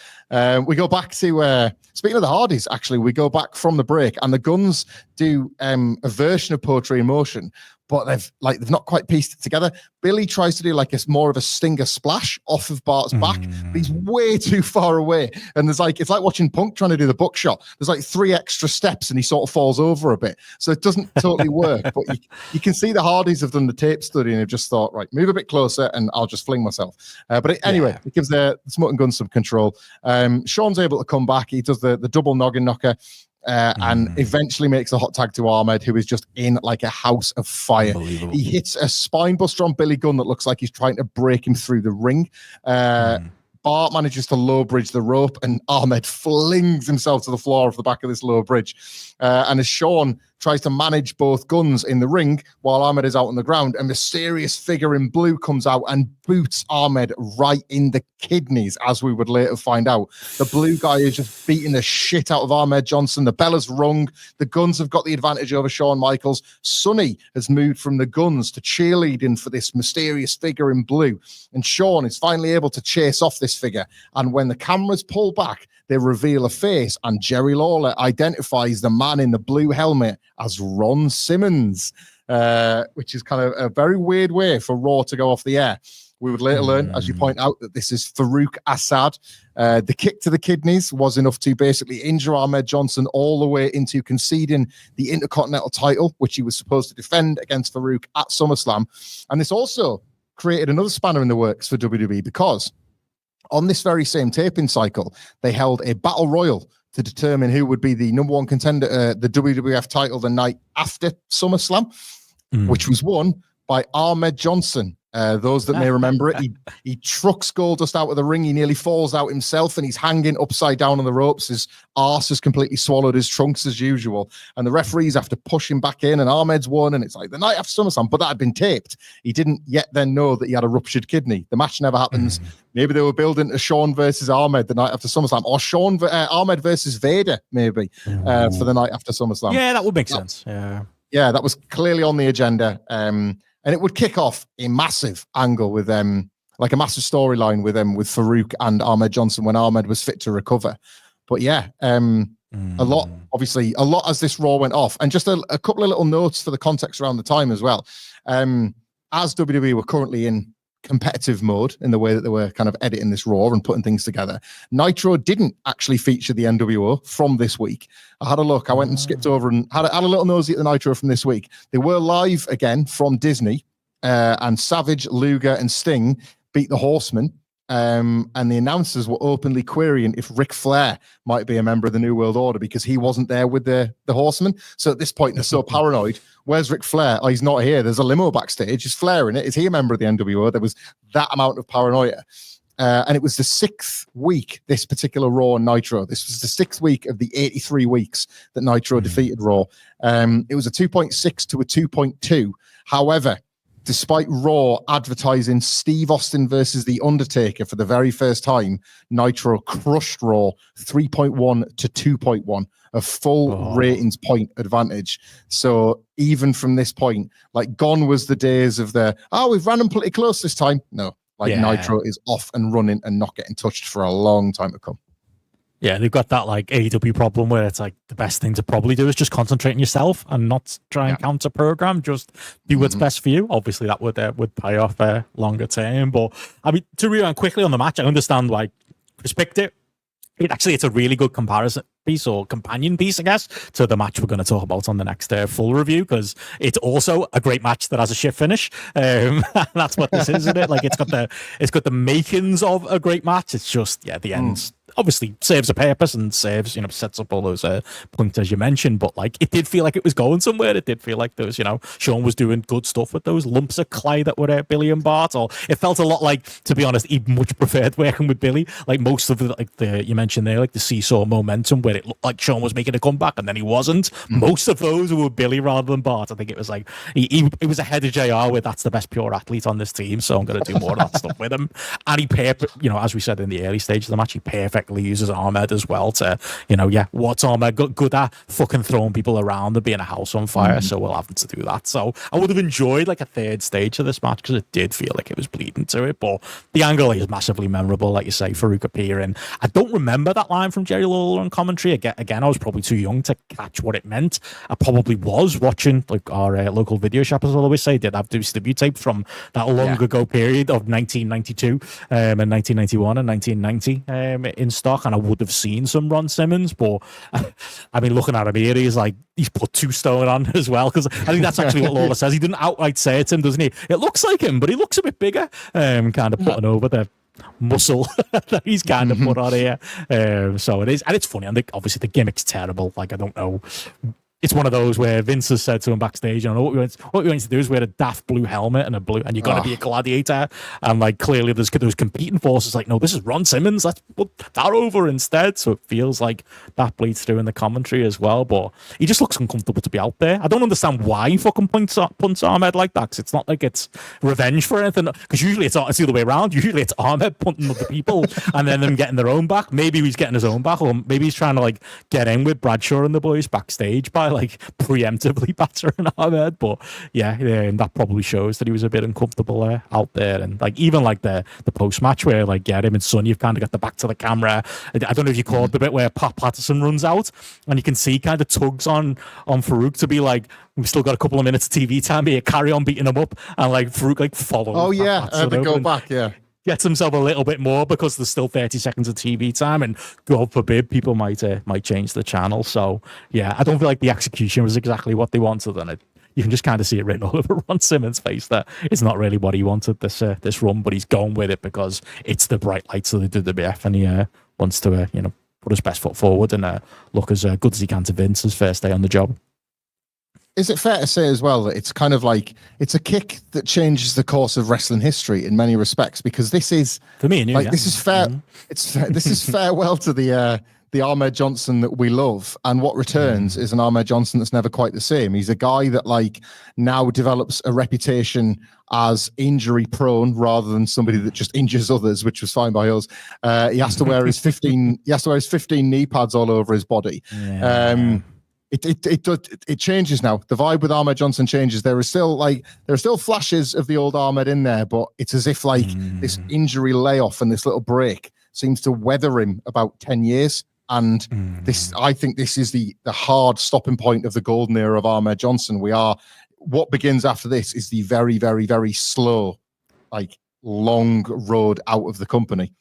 Speaker 2: We go back to, speaking of the Hardys, actually, we go back from the break, and the Guns do a version of Poetry in Motion, but they've not quite pieced it together. Billy tries to do like more of a stinger splash off of Bart's back, but he's way too far away. And it's like watching Punk trying to do the buckshot. There's like 3 extra steps and he sort of falls over a bit. So it doesn't totally work, but you can see the Hardys have done the tape study and have just thought, right, move a bit closer and I'll just fling myself. Anyway, it gives the Smoking Guns some control. Sean's able to come back. He does the double noggin knocker. And eventually makes a hot tag to Ahmed, who is just in like a house of fire. He hits a spine buster on Billy Gunn that looks like he's trying to break him through the ring. Bart manages to low bridge the rope, and Ahmed flings himself to the floor off the back of this low bridge. And as Shawn tries to manage both Guns in the ring while Ahmed is out on the ground, a mysterious figure in blue comes out and boots Ahmed right in the kidneys, as we would later find out. The blue guy is just beating the shit out of Ahmed Johnson. The bell has rung. The Guns have got the advantage over Shawn Michaels. Sonny has moved from the Guns to cheerleading for this mysterious figure in blue. And Shawn is finally able to chase off this figure. And when the cameras pull back, they reveal a face, and Jerry Lawler identifies the man in the blue helmet as Ron Simmons, which is kind of a very weird way for Raw to go off the air. We would later learn, as you point out, that this is Faarooq Asaad. The kick to the kidneys was enough to basically injure Ahmed Johnson all the way into conceding the Intercontinental title, which he was supposed to defend against Faarooq at SummerSlam. And this also created another spanner in the works for WWE, because on this very same taping cycle, they held a battle royal to determine who would be the number one contender, the WWF title the night after SummerSlam, which was won by Ahmed Johnson. Those that may remember it, he trucks Goldust out of the ring. He nearly falls out himself, and he's hanging upside down on the ropes. His arse has completely swallowed his trunks as usual. And the referees have to push him back in, and Ahmed's won. And it's like the night after SummerSlam, but that had been taped. He didn't yet then know that he had a ruptured kidney. The match never happens. Maybe they were building to Shawn versus Ahmed the night after SummerSlam, or Ahmed versus Vader, maybe, for the night after SummerSlam.
Speaker 1: Yeah, that would make sense.
Speaker 2: Yeah, that was clearly on the agenda. And it would kick off a massive angle with like a massive storyline with Faarooq and Ahmed Johnson when Ahmed was fit to recover. But yeah, a lot as this Raw went off. And just a couple of little notes for the context around the time as well. As WWE were currently in competitive mode in the way that they were kind of editing this Raw and putting things together. Nitro didn't actually feature the NWO from this week. I had a look. I went and skipped over and had a little nosy at the Nitro from this week. They were live again from Disney, and Savage, Luger, and Sting beat the Horsemen. And the announcers were openly querying if Ric Flair might be a member of the New World Order because he wasn't there with the Horsemen. So at this point, they're so paranoid. Where's Ric Flair? Oh, he's not here. There's a limo backstage. Is Flair in it? Is he a member of the NWO? There was that amount of paranoia. And it was the 6th week, this particular Raw and Nitro. This was the 6th week of the 83 weeks that Nitro defeated Raw. It was a 2.6 to a 2.2. However, despite Raw advertising Steve Austin versus The Undertaker for the very first time, Nitro crushed Raw 3.1 to 2.1, a full ratings point advantage. So even from this point, like gone was the days of we've ran them pretty close this time. No, Nitro is off and running and not getting touched for a long time to come.
Speaker 1: Yeah, they've got that like AEW problem where it's like the best thing to probably do is just concentrate on yourself and not try and counter program. Just do what's best for you. Obviously, that would pay off longer term. But I mean, to rewind quickly on the match, I understand like Chris picked it. It's a really good comparison piece or companion piece, I guess, to the match we're going to talk about on the next full review, because it's also a great match that has a shit finish. That's what this is, isn't it? Like it's got the makings of a great match. It's just the end obviously serves a purpose and serves, sets up all those points as you mentioned, but like it did feel like it was going somewhere. It did feel like there was, Shawn was doing good stuff with those lumps of clay that were Billy and Bart, or it felt a lot like, to be honest, he much preferred working with Billy. Like most of the you mentioned there, like the seesaw momentum where it looked like Shawn was making a comeback and then he wasn't. Most of those were Billy rather than Bart. I think it was like he was ahead of JR with that's the best pure athlete on this team, so I'm going to do more of that stuff with him. And he as we said in the early stages of the match, he perfectly uses Ahmed as well to, what's Ahmed good at? Fucking throwing people around and being a house on fire, so we'll have him to do that. So I would have enjoyed like a third stage of this match because it did feel like it was bleeding to it, but the angle is massively memorable, like you say, Faarooq appearing. I don't remember that line from Jerry Lawler on commentary. Again, I was probably too young to catch what it meant. I probably was watching like our local video shop, as I always say, did have WCW tape from that long ago period of 1992 and 1991 and 1990 in stock, and I would have seen some Ron Simmons, but I mean, looking at him here, he's put 2 stone on as well, because I think that's actually what Lawler says. He didn't outright say it to him, doesn't he? It looks like him, but he looks a bit bigger, kind of putting over the muscle that he's kind of put on here. So it is, and it's funny, and obviously the gimmick's terrible. Like, I don't know. It's one of those where Vince has said to him backstage, what we want to do is wear a daft blue helmet and you got to be a gladiator. And like clearly there's competing forces like, no, this is Ron Simmons. Let's put that over instead. So it feels like that bleeds through in the commentary as well. But he just looks uncomfortable to be out there. I don't understand why he fucking punts Ahmed like that. Cause it's not like it's revenge for anything. Because usually it's the other way around. Usually it's Ahmed punting other people and then them getting their own back. Maybe he's getting his own back, or maybe he's trying to like get in with Bradshaw and the boys backstage by like preemptively battering Ahmed. But that probably shows that he was a bit uncomfortable out there. And like even like the post match where like him and Son, you've kind of got the back to the camera. I don't know if you caught the bit where Pat Patterson runs out and you can see kind of tugs on Faarooq to be like, we've still got a couple of minutes of TV time here, carry on beating him up, and like Faarooq like follows.
Speaker 2: They go back,
Speaker 1: gets himself a little bit more because there's still 30 seconds of TV time, and God forbid people might change the channel. So I don't feel like the execution was exactly what they wanted, and you can just kind of see it written all over Ron Simmons' face that it's not really what he wanted this run, but he's going with it because it's the bright lights of the WWF, and he wants to put his best foot forward and look as good as he can to Vince's first day on the job.
Speaker 2: Is it fair to say as well that it's kind of like it's a kick that changes the course of wrestling history in many respects? Because this is,
Speaker 1: for me and you,
Speaker 2: this is fair. This is farewell to the Ahmed Johnson that we love, and what returns is an Ahmed Johnson that's never quite the same. He's a guy that like now develops a reputation as injury prone rather than somebody that just injures others, which was fine by us. He has to wear his 15 knee pads all over his body. It changes now. The vibe with Ahmed Johnson changes. There are still flashes of the old Ahmed in there, but it's as if like this injury layoff and this little break seems to weather him about 10 years. And I think this is the hard stopping point of the golden era of Ahmed Johnson. What begins after this is the very, very, very slow, like long road out of the company.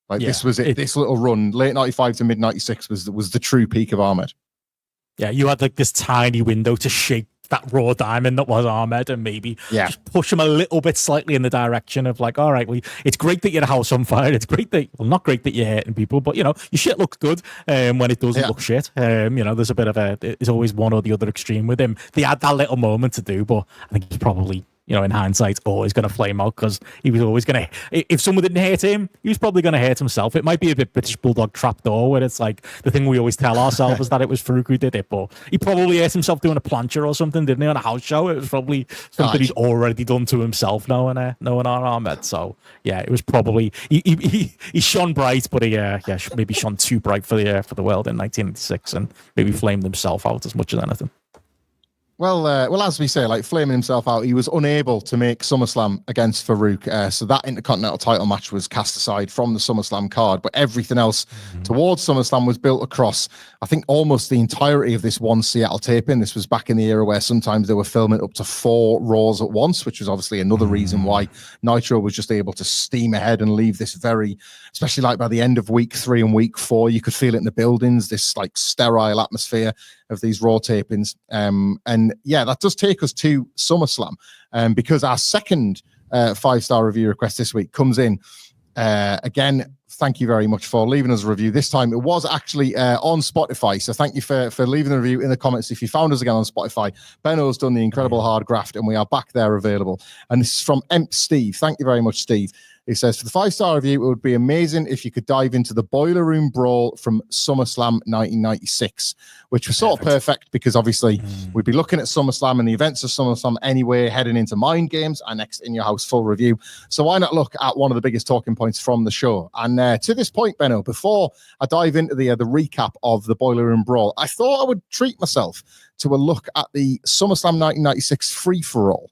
Speaker 2: Like this was it. This little run, late 95 to mid 96 was the true peak of Ahmed.
Speaker 1: Yeah, you had like this tiny window to shape that raw diamond that was Ahmed and maybe just push him a little bit slightly in the direction of like, all right, it's great that your house on fire. It's great that, well, not great that you're hurting people, but, your shit looks good when it doesn't look shit. There's a bit of there's always one or the other extreme with him. They had that little moment to do, but I think he's probably, in hindsight, always going to flame out because he was always going to, if someone didn't hate him, he was probably going to hate himself. It might be a bit British Bulldog trapdoor where it's like the thing we always tell ourselves is that it was Faarooq who did it, but he probably hurt himself doing a plancher or something, didn't he, on a house show? It was probably something he'd already done to himself knowing our Ahmed. So, yeah, it was probably, he shone bright, but he maybe shone too bright for the world in 1986 and maybe flamed himself out as much as anything.
Speaker 2: Well, as we say, like flaming himself out, he was unable to make SummerSlam against Faarooq. So that Intercontinental title match was cast aside from the SummerSlam card. But everything else towards SummerSlam was built across, I think, almost the entirety of this one Seattle taping. This was back in the era where sometimes they were filming up to 4 Raws at once, which was obviously another reason why Nitro was just able to steam ahead and leave this very, especially like by the end of week 3 and week 4, you could feel it in the buildings, this like sterile atmosphere of these Raw tapings. And yeah, that does take us to SummerSlam, because our second 5-star review request this week comes in. Again, thank you very much for leaving us a review. This time it was actually on Spotify. So thank you for leaving the review in the comments. If you found us again on Spotify, Benno's done the incredible hard graft and we are back there available. And this is from Emp Steve. Thank you very much, Steve. He says, for the 5-star review, it would be amazing if you could dive into the Boiler Room Brawl from SummerSlam 1996, which was sort of perfect because obviously we'd be looking at SummerSlam and the events of SummerSlam anyway, heading into Mind Games, our next In Your House full review. So why not look at one of the biggest talking points from the show? And to this point, Benno, before I dive into the recap of the Boiler Room Brawl, I thought I would treat myself to a look at the SummerSlam 1996 free-for-all.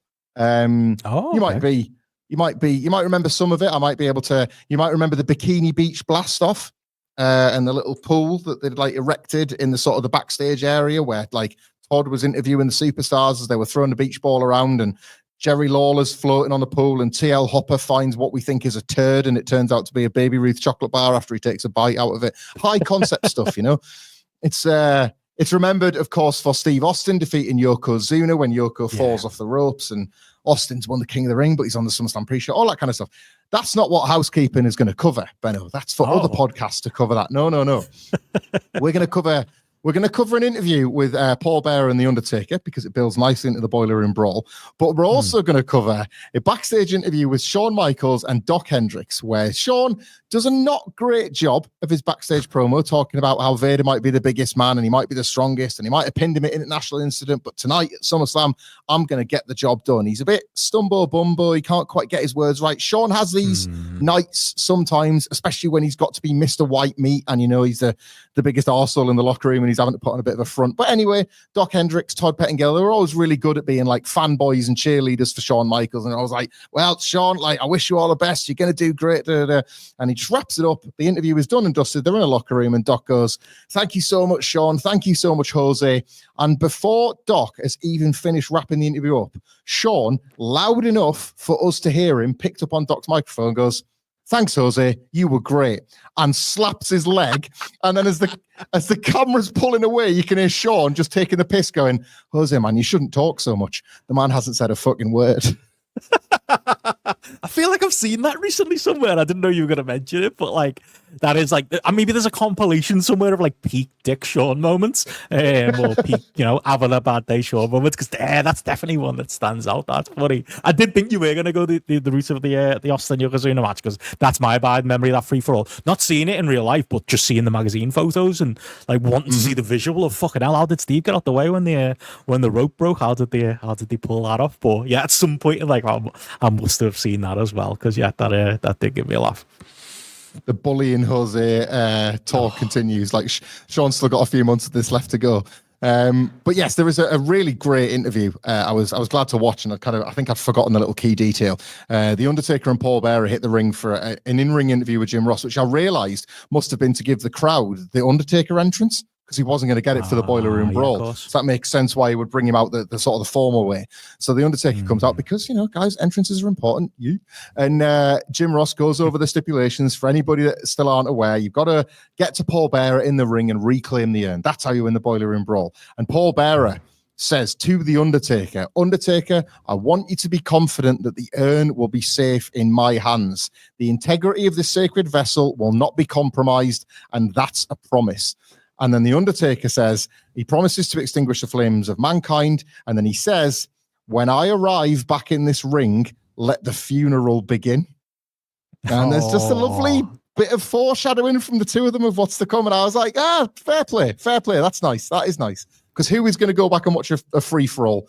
Speaker 2: You might remember some of it. I might be able to. You might remember the Bikini Beach blast off and the little pool that they'd like erected in the sort of the backstage area where like Todd was interviewing the superstars as they were throwing the beach ball around, and Jerry Lawler's floating on the pool, and TL Hopper finds what we think is a turd, and it turns out to be a Baby Ruth chocolate bar after he takes a bite out of it. High concept stuff, It's remembered, of course, for Steve Austin defeating Yokozuna when Yoko falls off the ropes, and Austin's won the King of the Ring, but he's on the SummerSlam pre-show, all that kind of stuff. That's not what Housekeeping is going to cover, Benno. That's for other podcasts to cover that. No. We're going to cover an interview with Paul Bearer and The Undertaker because it builds nicely into the Boiler Room Brawl. But we're also going to cover a backstage interview with Shawn Michaels and Doc Hendricks, where Shawn does a not great job of his backstage promo, talking about how Vader might be the biggest man and he might be the strongest and he might have pinned him at International Incident, but tonight at SummerSlam, I'm going to get the job done. He's a bit stumbo-bumbo. He can't quite get his words right. Shawn has these nights sometimes, especially when he's got to be Mr. White Meat and, he's the biggest arsehole in the locker room and he's having to put on a bit of a front. But anyway, Doc Hendricks, Todd Pettengill, they were always really good at being like fanboys and cheerleaders for Shawn Michaels. And I was like, well, Shawn, like, I wish you all the best. You're going to do great. And he just wraps it up. The interview is done and dusted. They're in a locker room and Doc goes, thank you so much, Shawn. Thank you so much, Jose. And before Doc has even finished wrapping the interview up, Shawn, loud enough for us to hear him, picked up on Doc's microphone and goes, thanks, Jose. You were great. And slaps his leg. And then as the camera's pulling away, you can hear Shawn just taking the piss going, Jose, man, you shouldn't talk so much. The man hasn't said a fucking word.
Speaker 1: I feel like I've seen that recently somewhere. I didn't know you were going to mention it, but like that is like maybe there's a compilation somewhere of like peak Dick Shawn moments, or peak having a bad day Shawn moments, because that's definitely one that stands out. That's funny. I did think you were going to go the route of the Austin Yokozuna match, because that's my bad memory of that free for all. Not seeing it in real life, but just seeing the magazine photos and like wanting to see the visual of fucking hell. How did Steve get out the way when the rope broke? How did they pull that off? But yeah, at some point, like I must have seen that as well, because that did give me a laugh.
Speaker 2: The bullying Jose talk continues. Like Shawn's still got a few months of this left to go. But yes, there was a really great interview. I was glad to watch, and I think I've forgotten the little key detail. The Undertaker and Paul Bearer hit the ring for an in-ring interview with Jim Ross, which I realized must have been to give the crowd the Undertaker entrance. because he wasn't going to get it for the Boiler Room Brawl. So that makes sense why he would bring him out the sort of the formal way. So the Undertaker comes out because, guys, entrances are important. And Jim Ross goes over the stipulations for anybody that still aren't aware. You've got to get to Paul Bearer in the ring and reclaim the urn. That's how you win the Boiler Room Brawl. And Paul Bearer says to the Undertaker, I want you to be confident that the urn will be safe in my hands. The integrity of this sacred vessel will not be compromised, and that's a promise. And then the Undertaker says he promises to extinguish the flames of Mankind, and then he says, when I arrive back in this ring, let the funeral begin. And there's just a lovely bit of foreshadowing from the two of them of what's to come. And I was like, fair play. That's nice. That is nice. Because who is going to go back and watch a free-for-all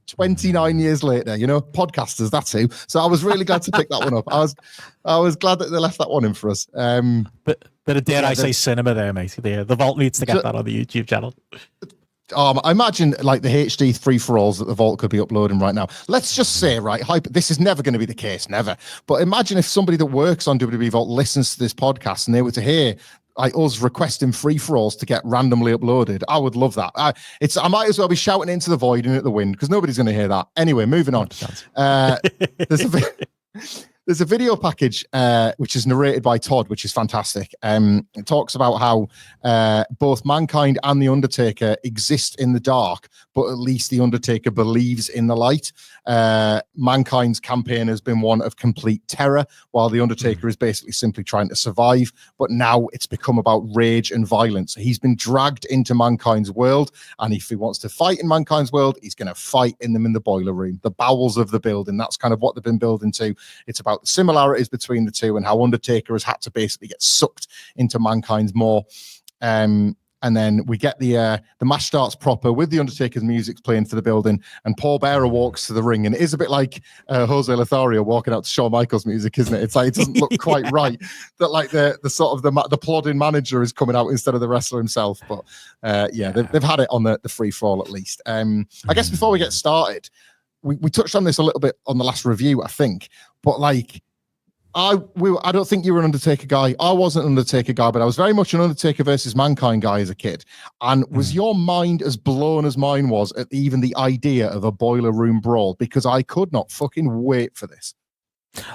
Speaker 2: 29 years later? Podcasters, that's who. So I was really glad to pick that one up. I was glad that they left that one in for us.
Speaker 1: But dare I say cinema there, mate. The Vault needs to get that on the YouTube channel.
Speaker 2: I imagine like the HD free-for-alls that the Vault could be uploading right now. Let's just say, right, this is never going to be the case, never. But imagine if somebody that works on WWE Vault listens to this podcast and they were to hear us requesting free-for-alls to get randomly uploaded. I would love that. I might as well be shouting into the void and at the wind because nobody's going to hear that. Anyway, moving on. There's a video package which is narrated by Todd, which is fantastic. It talks about how both Mankind and The Undertaker exist in the dark, but at least The Undertaker believes in the light. Mankind's campaign has been one of complete terror, while The Undertaker is basically simply trying to survive. But now it's become about rage and violence. He's been dragged into Mankind's world, and if he wants to fight in Mankind's world, he's going to fight in the Boiler Room, the bowels of the building. That's kind of what they've been building to. It's about the similarities between the two and how Undertaker has had to basically get sucked into Mankind's maw. And then we get the match starts proper with the Undertaker's music playing for the building, and Paul Bearer walks to the ring, and it is a bit like Jose Lothario walking out to Shawn Michaels music, isn't it? It's like it doesn't look quite right that like the sort of the plodding manager is coming out instead of the wrestler himself. But they've had it on the free fall at least. I guess before we get started, we touched on this a little bit on the last review, I think, but like. I don't think you were an Undertaker guy. I wasn't an Undertaker guy, but I was very much an Undertaker versus Mankind guy as a kid. And was your mind as blown as mine was at even the idea of a Boiler Room Brawl? Because I could not fucking wait for this.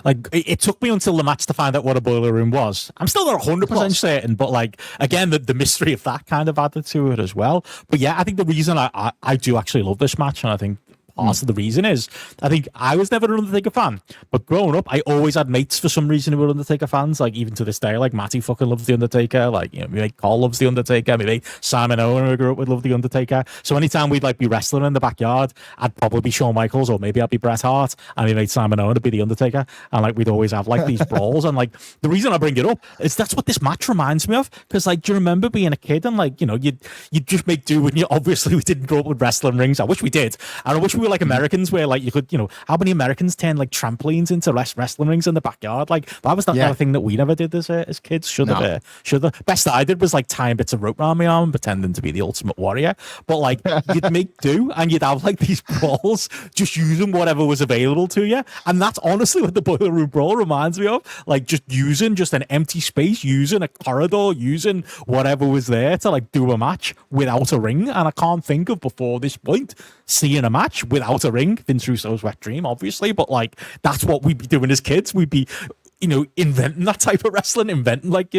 Speaker 1: Like, it took me until the match to find out what a Boiler Room was. I'm still not 100% certain, but like, again, the mystery of that kind of added to it as well. But yeah, I think the reason I do actually love this match, and I think part of the reason is, I think I was never an Undertaker fan, but growing up, I always had mates for some reason who were Undertaker fans. Like, even to this day, like Matty fucking loves the Undertaker. Like, my mate Carl loves the Undertaker. My mate Simon Owen, who I grew up with, loved the Undertaker. So anytime we'd like be wrestling in the backyard, I'd probably be Shawn Michaels, or maybe I'd be Bret Hart, and my mate Simon Owen would be the Undertaker. And like, we'd always have like these brawls. And like, the reason I bring it up is that's what this match reminds me of. Because like, do you remember being a kid and like, you'd just make do when obviously we didn't grow up with wrestling rings. I wish we did. And I wish we were like Americans, where like you could, how many Americans turn like trampolines into wrestling rings in the backyard? Like, that was that kind of thing that we never did as kids. Should have. Best I did was like tying bits of rope around my arm and pretending to be the Ultimate Warrior. But like, you'd make do, and you'd have like these brawls, just using whatever was available to you. And that's honestly what the Boiler Room Brawl reminds me of. Like, just using just an empty space, using a corridor, using whatever was there to like do a match without a ring. And I can't think of before this point seeing a match without a ring. Vince Russo's wet dream, obviously, but like, that's what we'd be doing as kids. We'd be inventing that type of wrestling, inventing like,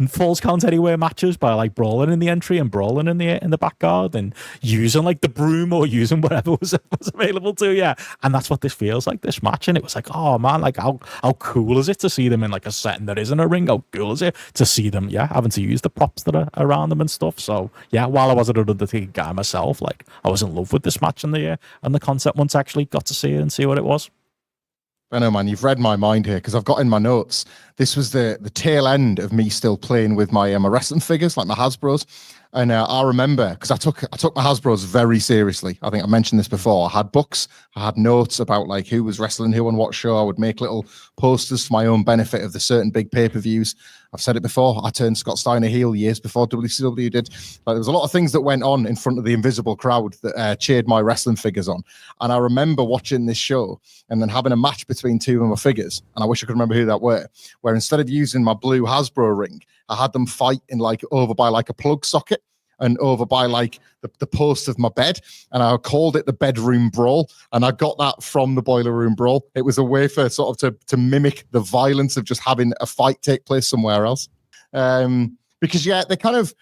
Speaker 1: falls count anywhere matches by like brawling in the entry and brawling in the backyard and using like the broom or using whatever was available to you. And that's what this feels like, this match. And it was like, oh man, like how cool is it to see them in like a setting that isn't a ring? How cool is it to see them, having to use the props that are around them and stuff. So yeah, while I wasn't an Undertaker guy myself, like I was in love with this match and the concept once I actually got to see it and see what it was.
Speaker 2: Benno, man, you've read my mind here, because I've got in my notes, this was the tail end of me still playing with my wrestling figures, like my Hasbros. And I remember, because I took my Hasbros very seriously. I think I mentioned this before. I had books, I had notes about like who was wrestling who on what show. I would make little posters for my own benefit of the certain big pay-per-views. I've said it before. I turned Scott Steiner heel years before WCW did. Like, there was a lot of things that went on in front of the invisible crowd that cheered my wrestling figures on. And I remember watching this show and then having a match between two of my figures. And I wish I could remember who that were. Where instead of using my blue Hasbro ring, I had them fight in like over by like a plug socket. and over by like the post of my bed, and I called it the bedroom brawl, and I got that from the Boiler Room Brawl. It was a way for sort of to mimic the violence of just having a fight take place somewhere else. Because they kind of,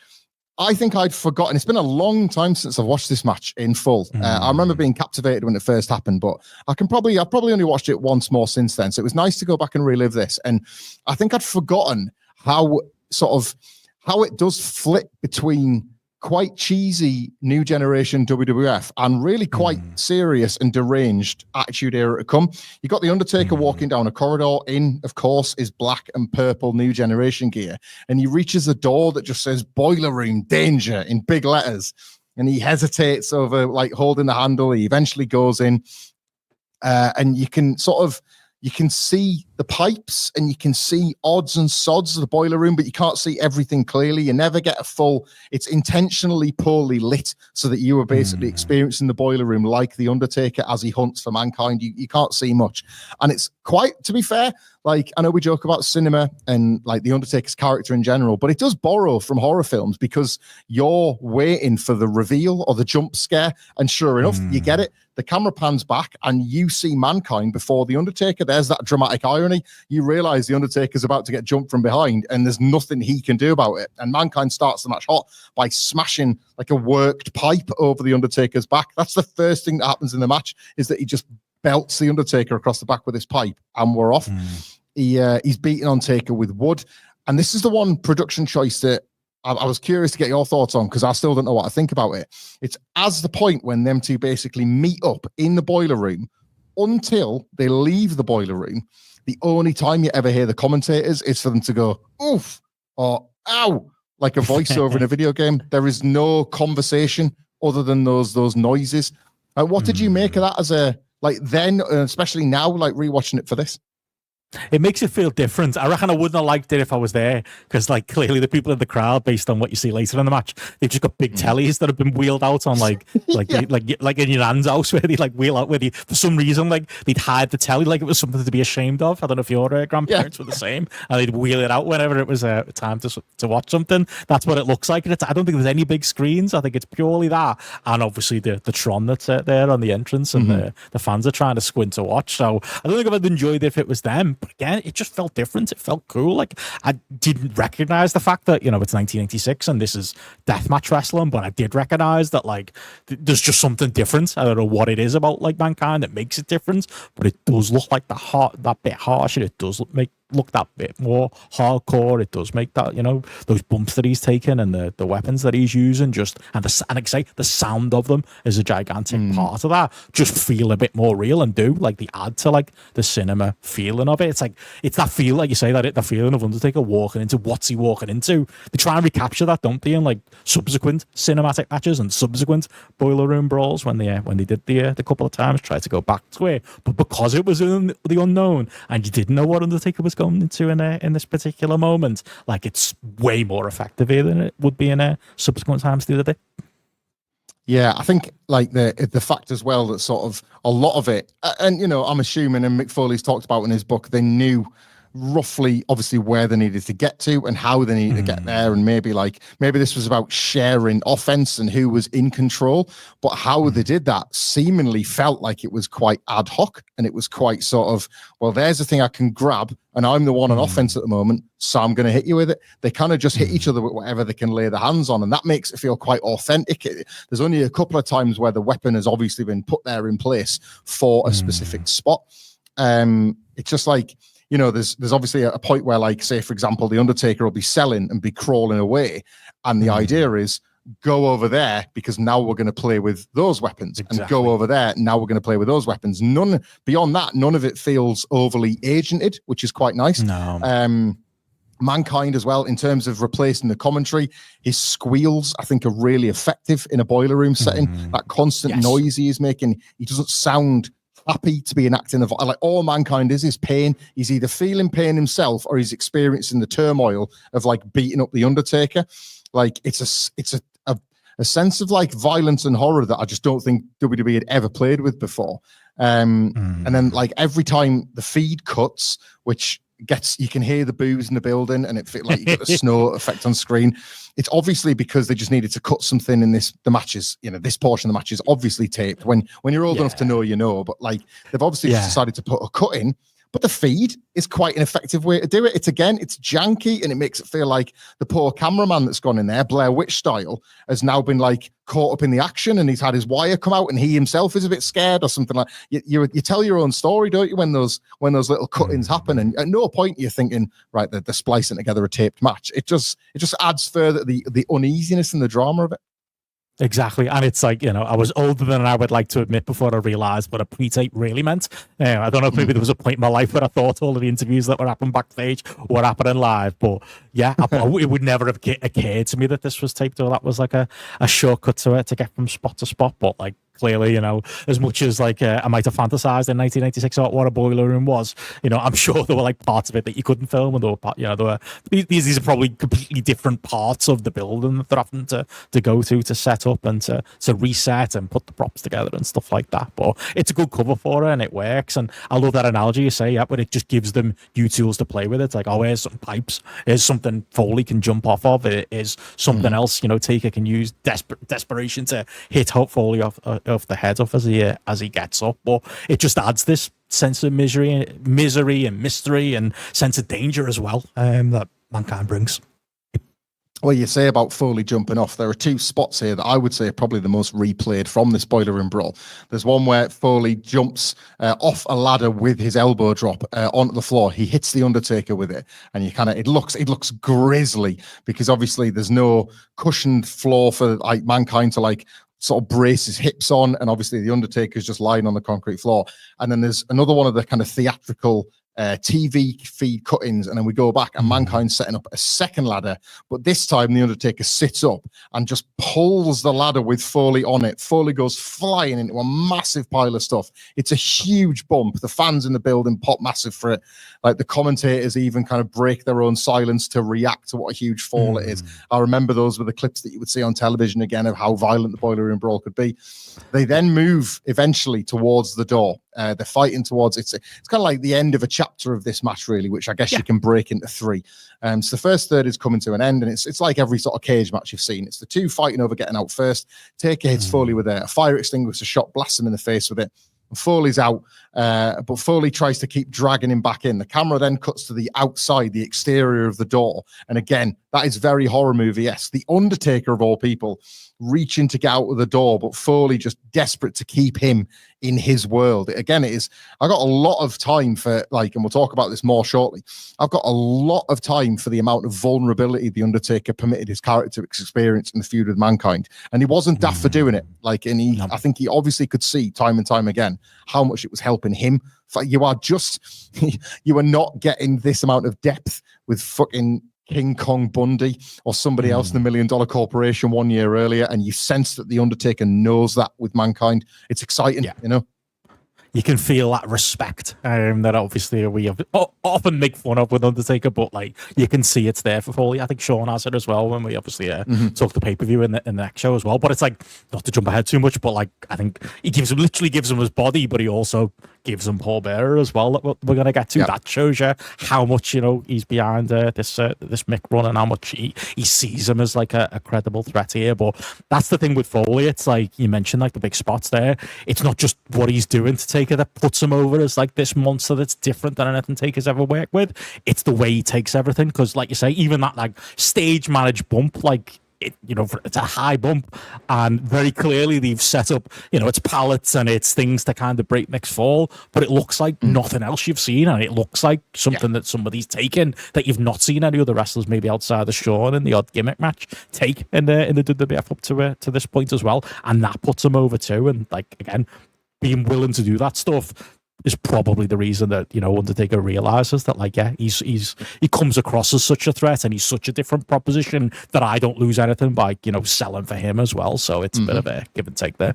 Speaker 2: I think I'd forgotten. It's been a long time since I've watched this match in full. I remember being captivated when it first happened, but I've probably only watched it once more since then. So it was nice to go back and relive this. And I think I'd forgotten how it does flip between quite cheesy New Generation WWF and really quite serious and deranged Attitude Era to come. You got The Undertaker walking down a corridor. In, of course, is black and purple New Generation gear. And he reaches a door that just says Boiler Room Danger in big letters. And he hesitates over like holding the handle. He eventually goes in. And you can see the pipes and you can see odds and sods of the boiler room, but you can't see everything clearly. You never get a full, it's intentionally poorly lit so that you are basically experiencing the boiler room like The Undertaker as he hunts for Mankind. You can't see much. And it's quite, to be fair, like, I know we joke about cinema and like The Undertaker's character in general, but it does borrow from horror films because you're waiting for the reveal or the jump scare. And sure enough, you get it. The camera pans back and you see Mankind before The Undertaker. There's that dramatic irony. You realize The Undertaker's about to get jumped from behind and there's nothing he can do about it. And Mankind starts the match hot by smashing like a worked pipe over The Undertaker's back. That's the first thing that happens in the match, is that he just belts The Undertaker across the back with his pipe and we're off. He's beating on Taker with wood. And this is the one production choice that I was curious to get your thoughts on, because I still don't know what I think about it. It's as the point when them two basically meet up in the boiler room until they leave the boiler room. The only time you ever hear the commentators is for them to go, oof, or ow, like a voiceover in a video game. There is no conversation other than those noises. What did you make of that as a, like then, especially now, like rewatching it for this?
Speaker 1: It makes it feel different. I reckon I wouldn't have liked it if I was there, because like clearly the people in the crowd, based on what you see later in the match, they've just got big tellies that have been wheeled out on like in your nan's house, where they like wheel out for some reason, like they'd hide the telly like it was something to be ashamed of. I don't know if your grandparents were the same, and they'd wheel it out whenever it was time to watch something. That's what it looks like. And I don't think there's any big screens. I think it's purely that, and obviously the Tron that's there on the entrance, and the fans are trying to squint to watch. So I don't think I'd enjoyed it if it was them. But again, it just felt different. It felt cool. Like I didn't recognize the fact that, you know, it's 1986 and this is deathmatch wrestling, but I did recognize that like there's just something different. I don't know what it is about like Mankind that makes it different, but it does look like that bit harsher. It does look that bit more hardcore. It does make that, you know, those bumps that he's taking and the weapons that he's using, just and like I say, the sound of them is a gigantic part of that. Just feel a bit more real and do like the add to like the cinema feeling of it. It's like it's that feel, like you say, that the feeling of Undertaker walking into, what's he walking into? They try and recapture that, don't they, in like subsequent cinematic matches and subsequent boiler room brawls when they did the couple of times, tried to go back to it, but because it was in the unknown and you didn't know what Undertaker was going into in this particular moment, like it's way more effective here than it would be in subsequent times the other day.
Speaker 2: Yeah, I think like the fact as well that sort of a lot of it, and you know, I'm assuming, and Mick Foley's talked about in his book, they knew roughly obviously where they needed to get to and how they needed to get there, and maybe this was about sharing offense and who was in control, but how they did that seemingly felt like it was quite ad hoc, and it was quite sort of, well, there's the thing I can grab and I'm the one on offense at the moment, so I'm going to hit you with it. They kind of just hit each other with whatever they can lay their hands on, and that makes it feel quite authentic. There's only a couple of times where the weapon has obviously been put there in place for a specific spot. It's just like, you know, there's obviously a point where, like, say, for example, the Undertaker will be selling and be crawling away, and the idea is go over there because now we're going to play with those weapons, and go over there, now we're going to play with those weapons. None beyond that, none of it feels overly agented, which is quite nice. No. Mankind as well, in terms of replacing the commentary, his squeals I think are really effective in a boiler room setting. That constant noise he is making, he doesn't sound happy to be enacting like all Mankind is pain. He's either feeling pain himself or he's experiencing the turmoil of like beating up the Undertaker. Like it's a sense of like violence and horror that I just don't think WWE had ever played with before. And then like every time the feed cuts, which you can hear the boos in the building, and it felt like you got the snow effect on screen. It's obviously because they just needed to cut something in the matches. This portion of the match is obviously taped. When you're old enough to know, but like they've obviously just decided to put a cut in. But the feed is quite an effective way to do it. It's janky, and it makes it feel like the poor cameraman that's gone in there, Blair Witch style, has now been like caught up in the action, and he's had his wire come out, and he himself is a bit scared or something like. You tell your own story, don't you, when those little cut-ins happen, and at no point you're thinking, right, they're splicing together a taped match. It just adds further the uneasiness and the drama of it.
Speaker 1: Exactly. And it's like, I was older than I would like to admit before I realized what a pre-tape really meant. I don't know if maybe there was a point in my life where I thought all of the interviews that were happening backstage were happening live. But yeah, it would never have occurred to me that this was taped, or that was like a shortcut to get from spot to spot. But like, clearly, as much as like I might have fantasized in 1996 about what a boiler room was, I'm sure there were like parts of it that you couldn't film, and there were these are probably completely different parts of the building that they're having to go to set up and to reset and put the props together and stuff like that. But it's a good cover for it, and it works. And I love that analogy you say, but it just gives them new tools to play with. It's like, oh, here's some pipes, here's something Foley can jump off of, it is something else Taker can use desperation to hit Foley off the head off as he gets up. But it just adds this sense of misery and mystery and sense of danger as well that Mankind brings.
Speaker 2: Well, you say about Foley jumping off. There are two spots here that I would say are probably the most replayed from this Boiler Room Brawl. There's one where Foley jumps off a ladder with his elbow drop onto the floor. He hits the Undertaker with it, and it looks grisly, because obviously there's no cushioned floor for like Mankind to like sort of brace his hips on, and obviously the Undertaker's just lying on the concrete floor. And then there's another one of the kind of theatrical TV feed cut-ins, and then we go back and Mankind setting up a second ladder, but this time the Undertaker sits up and just pulls the ladder with Foley on it. Foley goes flying into a massive pile of stuff. It's a huge bump. The fans in the building pop massive for it. Like the commentators even kind of break their own silence to react to what a huge fall it is. I remember those were the clips that you would see on television again of how violent the Boiler Room Brawl could be. They then move eventually towards the door. They're fighting towards it's kind of like the end of a chapter of this match, really, which I guess you can break into three. So the first third is coming to an end, and it's like every sort of cage match you've seen. It's the two fighting over getting out first. Taker hits Foley with a fire extinguisher shot, blasts him in the face with it. Foley's out, but Foley tries to keep dragging him back in. The camera then cuts to the outside, the exterior of the door. And again, that is very horror movie-esque. The Undertaker, of all people, reaching to get out of the door, but Foley just desperate to keep him in his world. Again, it is, I got a lot of time for, like, and we'll talk about this more shortly, I've got a lot of time for the amount of vulnerability the Undertaker permitted his character to experience in the feud with Mankind. And he wasn't daft for doing it. Like, and I think he obviously could see time and time again how much it was helping him. You are not getting this amount of depth with fucking King Kong Bundy or somebody else in the $1 Million Corporation 1 year earlier, and you sense that the Undertaker knows that with Mankind. It's exciting,
Speaker 1: You can feel that respect that obviously we often make fun of with Undertaker, but like you can see it's there for Foley. I think Shawn has it as well when we obviously talk the pay-per-view in the next show as well. But it's like, not to jump ahead too much, but like I think he literally gives him his body, but he also gives him Paul Bearer as well that we're going to get to. That shows you how much he's behind this Mick run, and how much he sees him as like a credible threat here. But that's the thing with Foley. It's like you mentioned, like the big spots there. It's not just what he's doing to Taker that puts him over as like this monster that's different than anything Taker's ever worked with. It's the way he takes everything, because like you say, even that like stage managed bump, like it's a high bump, and very clearly they've set up it's pallets and it's things to kind of break Mick's fall, but it looks like nothing else you've seen, and it looks like something that somebody's taken that you've not seen any other wrestlers, maybe outside of Shawn in the odd gimmick match, take in the WWF up to this point as well, and that puts him over too. And like again, being willing to do that stuff is probably the reason that Undertaker realizes that he comes across as such a threat, and he's such a different proposition that I don't lose anything by selling for him as well. So it's a bit of a give and take there.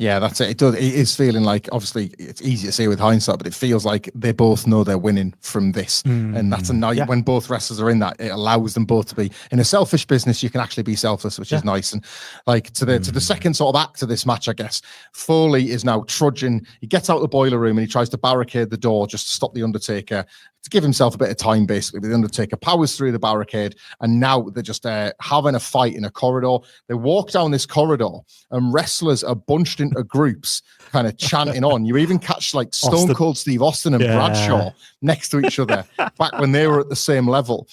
Speaker 2: Yeah, that's it. It does. It is feeling like, obviously, it's easy to say with hindsight, but it feels like they both know they're winning from this, and that's a nice.
Speaker 1: Yeah.
Speaker 2: When both wrestlers are in that, it allows them both to be in a selfish business. You can actually be selfless, which is nice. And like to the second sort of act of this match, I guess Foley is now trudging. He gets out the boiler room and he tries to barricade the door just to stop the Undertaker, to give himself a bit of time, basically. But the Undertaker powers through the barricade, and now they're just having a fight in a corridor. They walk down this corridor, and wrestlers are bunched into groups, kind of chanting on. You even catch like Stone Cold Steve Austin and Bradshaw next to each other back when they were at the same level.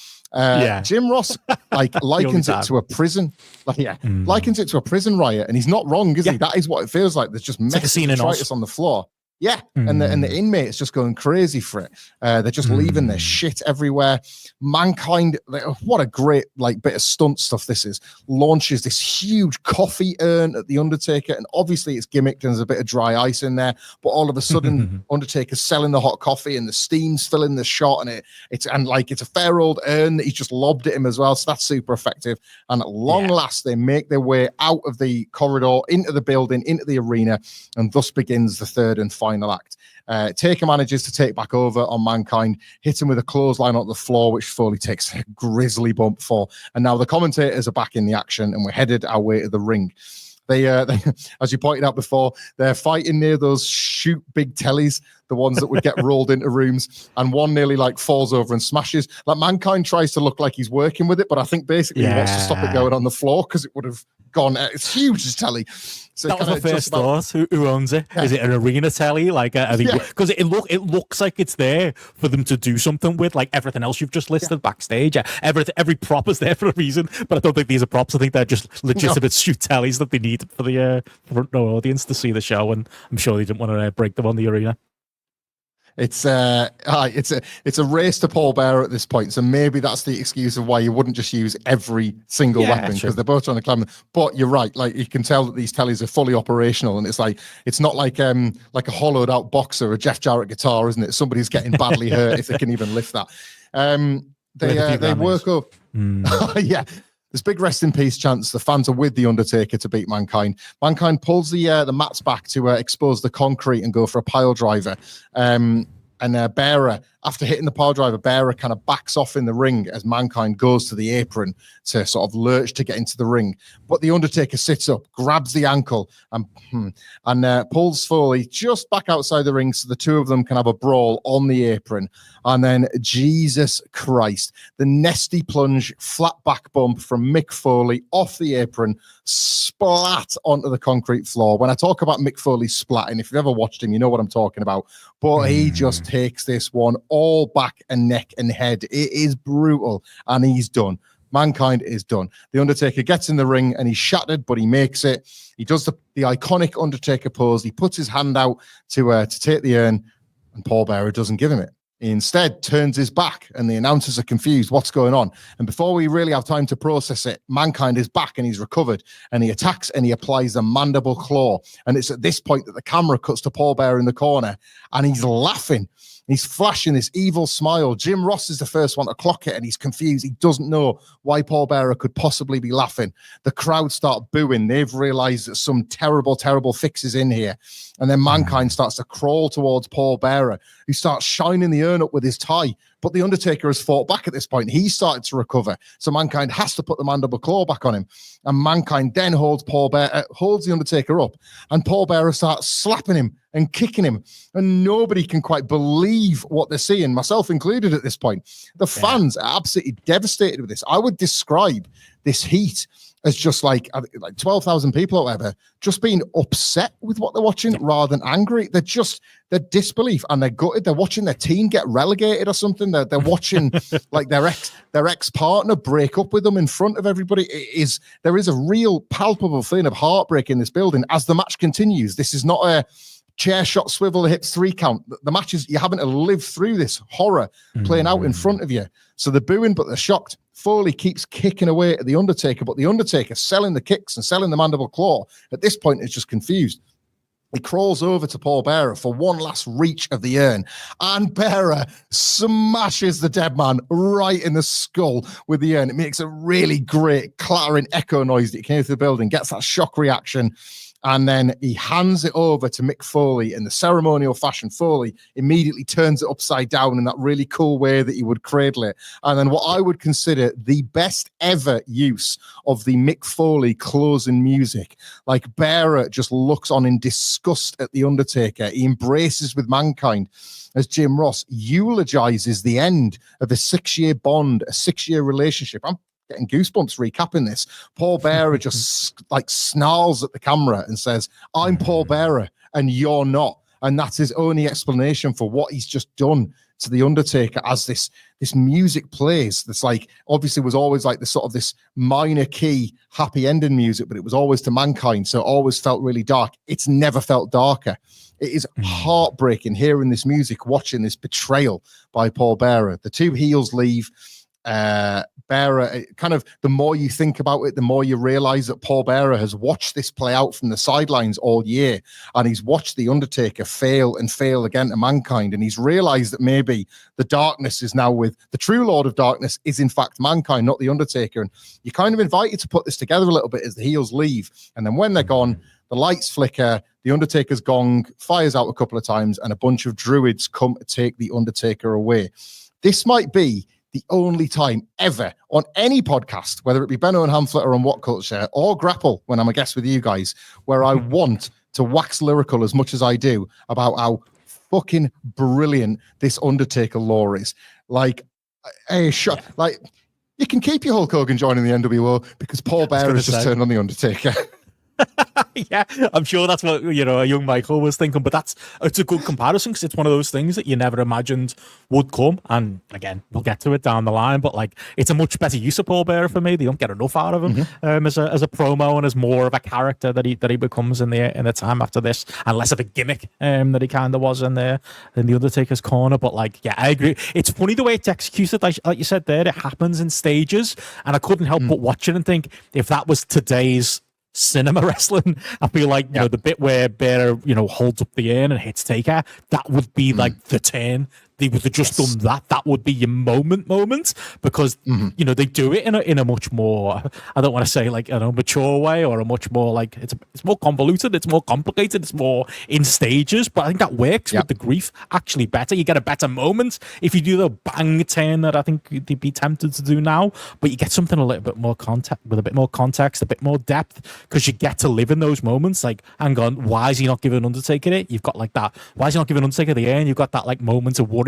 Speaker 2: Jim Ross likens it to a prison. Likens it to a prison riot, and he's not wrong, is he? That is what it feels like. There's just massive detritus on the floor. Yeah, and the inmates just going crazy for it. They're just leaving their shit everywhere. Mankind, what a great bit of stunt stuff this is. Launches this huge coffee urn at the Undertaker, and obviously it's gimmicked and there's a bit of dry ice in there. But all of a sudden, Undertaker's selling the hot coffee and the steam's filling the shot, and it's a fair old urn that he's just lobbed at him as well. So that's super effective. And at long last, they make their way out of the corridor, into the building, into the arena, and thus begins the third and final act. Taker manages to take back over on Mankind, hit him with a clothesline on the floor, which Foley takes a grisly bump for. And now the commentators are back in the action, and we're headed our way to the ring. They as you pointed out before, they're fighting near those shoot big tellies, the ones that would get rolled into rooms, and one nearly falls over and smashes. Mankind tries to look like he's working with it, but I think basically he wants to stop it going on the floor because it would have gone. It's huge, this telly. So
Speaker 1: that was my first thought. Who owns it? Yeah. Is it an arena telly? Because it looks like it's there for them to do something with, like everything else you've just listed backstage. Every prop is there for a reason, but I don't think these are props. I think they're just legitimate shoot tellies that they need for the front row audience to see the show, and I'm sure they didn't want to break them on the arena.
Speaker 2: It's a race to Paul Bearer at this point, so maybe that's the excuse of why you wouldn't just use every single weapon, because they're both trying to climb them. But you're right, you can tell that these tellies are fully operational, and it's not like a hollowed out box or a Jeff Jarrett guitar, isn't it? Somebody's getting badly hurt if they can even lift that. They work up. There's big rest in peace chants. The fans are with the Undertaker to beat Mankind. Mankind pulls the mats back to expose the concrete and go for a pile driver. And Bearer, after hitting the pile driver, Bearer kind of backs off in the ring as Mankind goes to the apron to sort of lurch to get into the ring. But the Undertaker sits up, grabs the ankle, and pulls Foley just back outside the ring so the two of them can have a brawl on the apron. And then, Jesus Christ, the nasty plunge, flat back bump from Mick Foley off the apron, splat onto the concrete floor. When I talk about Mick Foley splatting, if you've ever watched him, you know what I'm talking about. But he just takes this one all back and neck and head. It is brutal, and he's done. Mankind is done. The Undertaker gets in the ring, and he's shattered, but he makes it. He does the iconic Undertaker pose. He puts his hand out to take the urn, and Paul Bearer doesn't give him it. He instead turns his back, and the announcers are confused. What's going on? And before we really have time to process it, Mankind is back and he's recovered, and he attacks and he applies the mandible claw. And it's at this point that the camera cuts to Paul Bearer in the corner, and he's laughing. He's flashing this evil smile. Jim Ross is the first one to clock it, and he's confused. He doesn't know why Paul Bearer could possibly be laughing. The crowd start booing. They've realized that some terrible, terrible fix is in here. And then Mankind starts to crawl towards Paul Bearer, who starts shining the urn up with his tie. But the Undertaker has fought back at this point. He started to recover. So Mankind has to put the mandible claw back on him. And Mankind then holds the Undertaker up. And Paul Bearer starts slapping him and kicking him. And nobody can quite believe what they're seeing, myself included at this point. The fans are absolutely devastated with this. I would describe this heat as just like 12,000 people or whatever, just being upset with what they're watching rather than angry. They're disbelief, and they're gutted. They're watching their team get relegated or something. They're watching like their ex-partner break up with them in front of everybody. There is a real palpable feeling of heartbreak in this building as the match continues. This is not a chair shot, swivel the hips, 3 count. The match is, you're having to live through this horror playing out in front of you. So they're booing, but they're shocked. Foley keeps kicking away at the Undertaker, but the Undertaker selling the kicks and selling the mandible claw. At this point, is just confused. He crawls over to Paul Bearer for one last reach of the urn, and Bearer smashes the Deadman right in the skull with the urn. It makes a really great clattering echo noise that you can hear through the building, gets that shock reaction. And then he hands it over to Mick Foley in the ceremonial fashion. Foley immediately turns it upside down in that really cool way that he would cradle it. And then what I would consider the best ever use of the Mick Foley closing music. Like Bearer just looks on in disgust at The Undertaker. He embraces with Mankind as Jim Ross eulogizes the end of a 6-year bond, a 6-year relationship. I'm getting goosebumps recapping this. Paul Bearer just like snarls at the camera and says, "I'm Paul Bearer and you're not." And that's his only explanation for what he's just done to The Undertaker as this music plays. That's like, obviously was always like this sort of this minor key happy ending music, but it was always to Mankind. So it always felt really dark. It's never felt darker. It is heartbreaking hearing this music, watching this betrayal by Paul Bearer. The two heels leave. Bearer, kind of the more you think about it, the more you realize that Paul Bearer has watched this play out from the sidelines all year, and he's watched The Undertaker fail and fail again to Mankind, and he's realized that maybe the darkness is now with the true Lord of Darkness is in fact Mankind, not The Undertaker. And you're kind of invited to put this together a little bit as the heels leave, and then when they're gone, the lights flicker, The Undertaker's gong fires out a couple of times, and a bunch of druids come to take The Undertaker away. This might be the only time ever on any podcast, whether it be Benno and Hamflett or on WhatCulture or GRAPPL, when I'm a guest with you guys, where I want to wax lyrical as much as I do about how fucking brilliant this Undertaker lore is. Like, like you can keep your Hulk Hogan joining the NWO because Paul Bearer has just turned on the Undertaker.
Speaker 1: Yeah, I'm sure that's what, you know, a young Michael was thinking, but it's a good comparison because it's one of those things that you never imagined would come. And again, we'll get to it down the line, but like, it's a much better use of Paul Bearer for me. They don't get enough out of him as a promo and as more of a character that he becomes in the time after this, and less of a gimmick that he kind of was in the Undertaker's corner. But like, yeah, I agree. It's funny the way it's executed, like you said there. It happens in stages, and I couldn't help but watch it and think, if that was today's cinema wrestling, I feel like, you know, the bit where Bearer, you know, holds up the urn and hits Taker, that would be like the turn. They would have just done that. That would be your moment, because you know, they do it in a much more, I don't want to say like, you know, mature way, or a much more like, it's more convoluted, it's more complicated, it's more in stages. But I think that works with the grief actually better. You get a better moment if you do the bang turn that I think they'd be tempted to do now. But you get something a little bit more context, with a bit more context, a bit more depth, because you get to live in those moments. Like, hang on, why is he not giving Undertaker it? You've got like that. Why is he not giving Undertaker the urn? You've got that like moment of worry.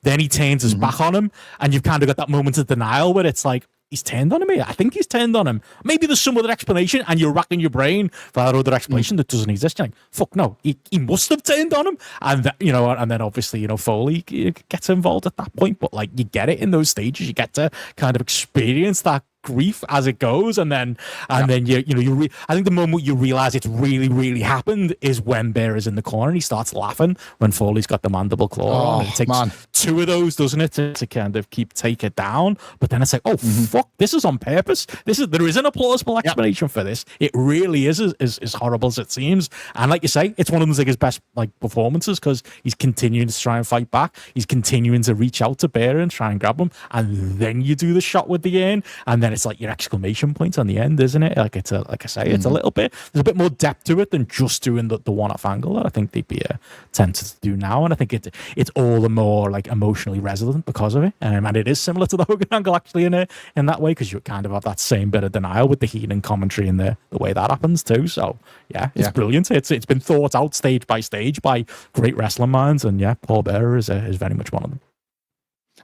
Speaker 1: Then he turns his back on him, and you've kind of got that moment of denial where it's like, he's turned on him here. I think he's turned on him. Maybe there's some other explanation, and you're racking your brain for that other explanation that doesn't exist. You're like, fuck no, he must have turned on him. And you know, and then obviously, you know, Foley gets involved at that point. But like, you get it in those stages. You get to kind of experience that grief as it goes, and then I think the moment you realize it's really happened is when Bearer's in the corner and he starts laughing when Foley's got the mandible claw on. It takes two of those, doesn't it, to kind of take it down. But then it's like, oh fuck, this is on purpose. There isn't a plausible explanation for this. It really is as horrible as it seems. And like you say, it's one of his best like performances, because he's continuing to try and fight back. He's continuing to reach out to Bearer and try and grab him, and then you do the shot with the urn, and then it's like your exclamation point on the end, isn't it? Like, it's like I say, it's a little bit, there's a bit more depth to it than just doing the one-off angle that I think they'd be tempted to do now. And I think it's all the more like emotionally resonant because of it. And it is similar to the Hogan angle actually in that way, because you kind of have that same bit of denial with the heat and commentary and the way that happens too. So yeah, it's brilliant. It's been thought out stage by stage by great wrestling minds, and yeah, Paul Bearer is very much one of them.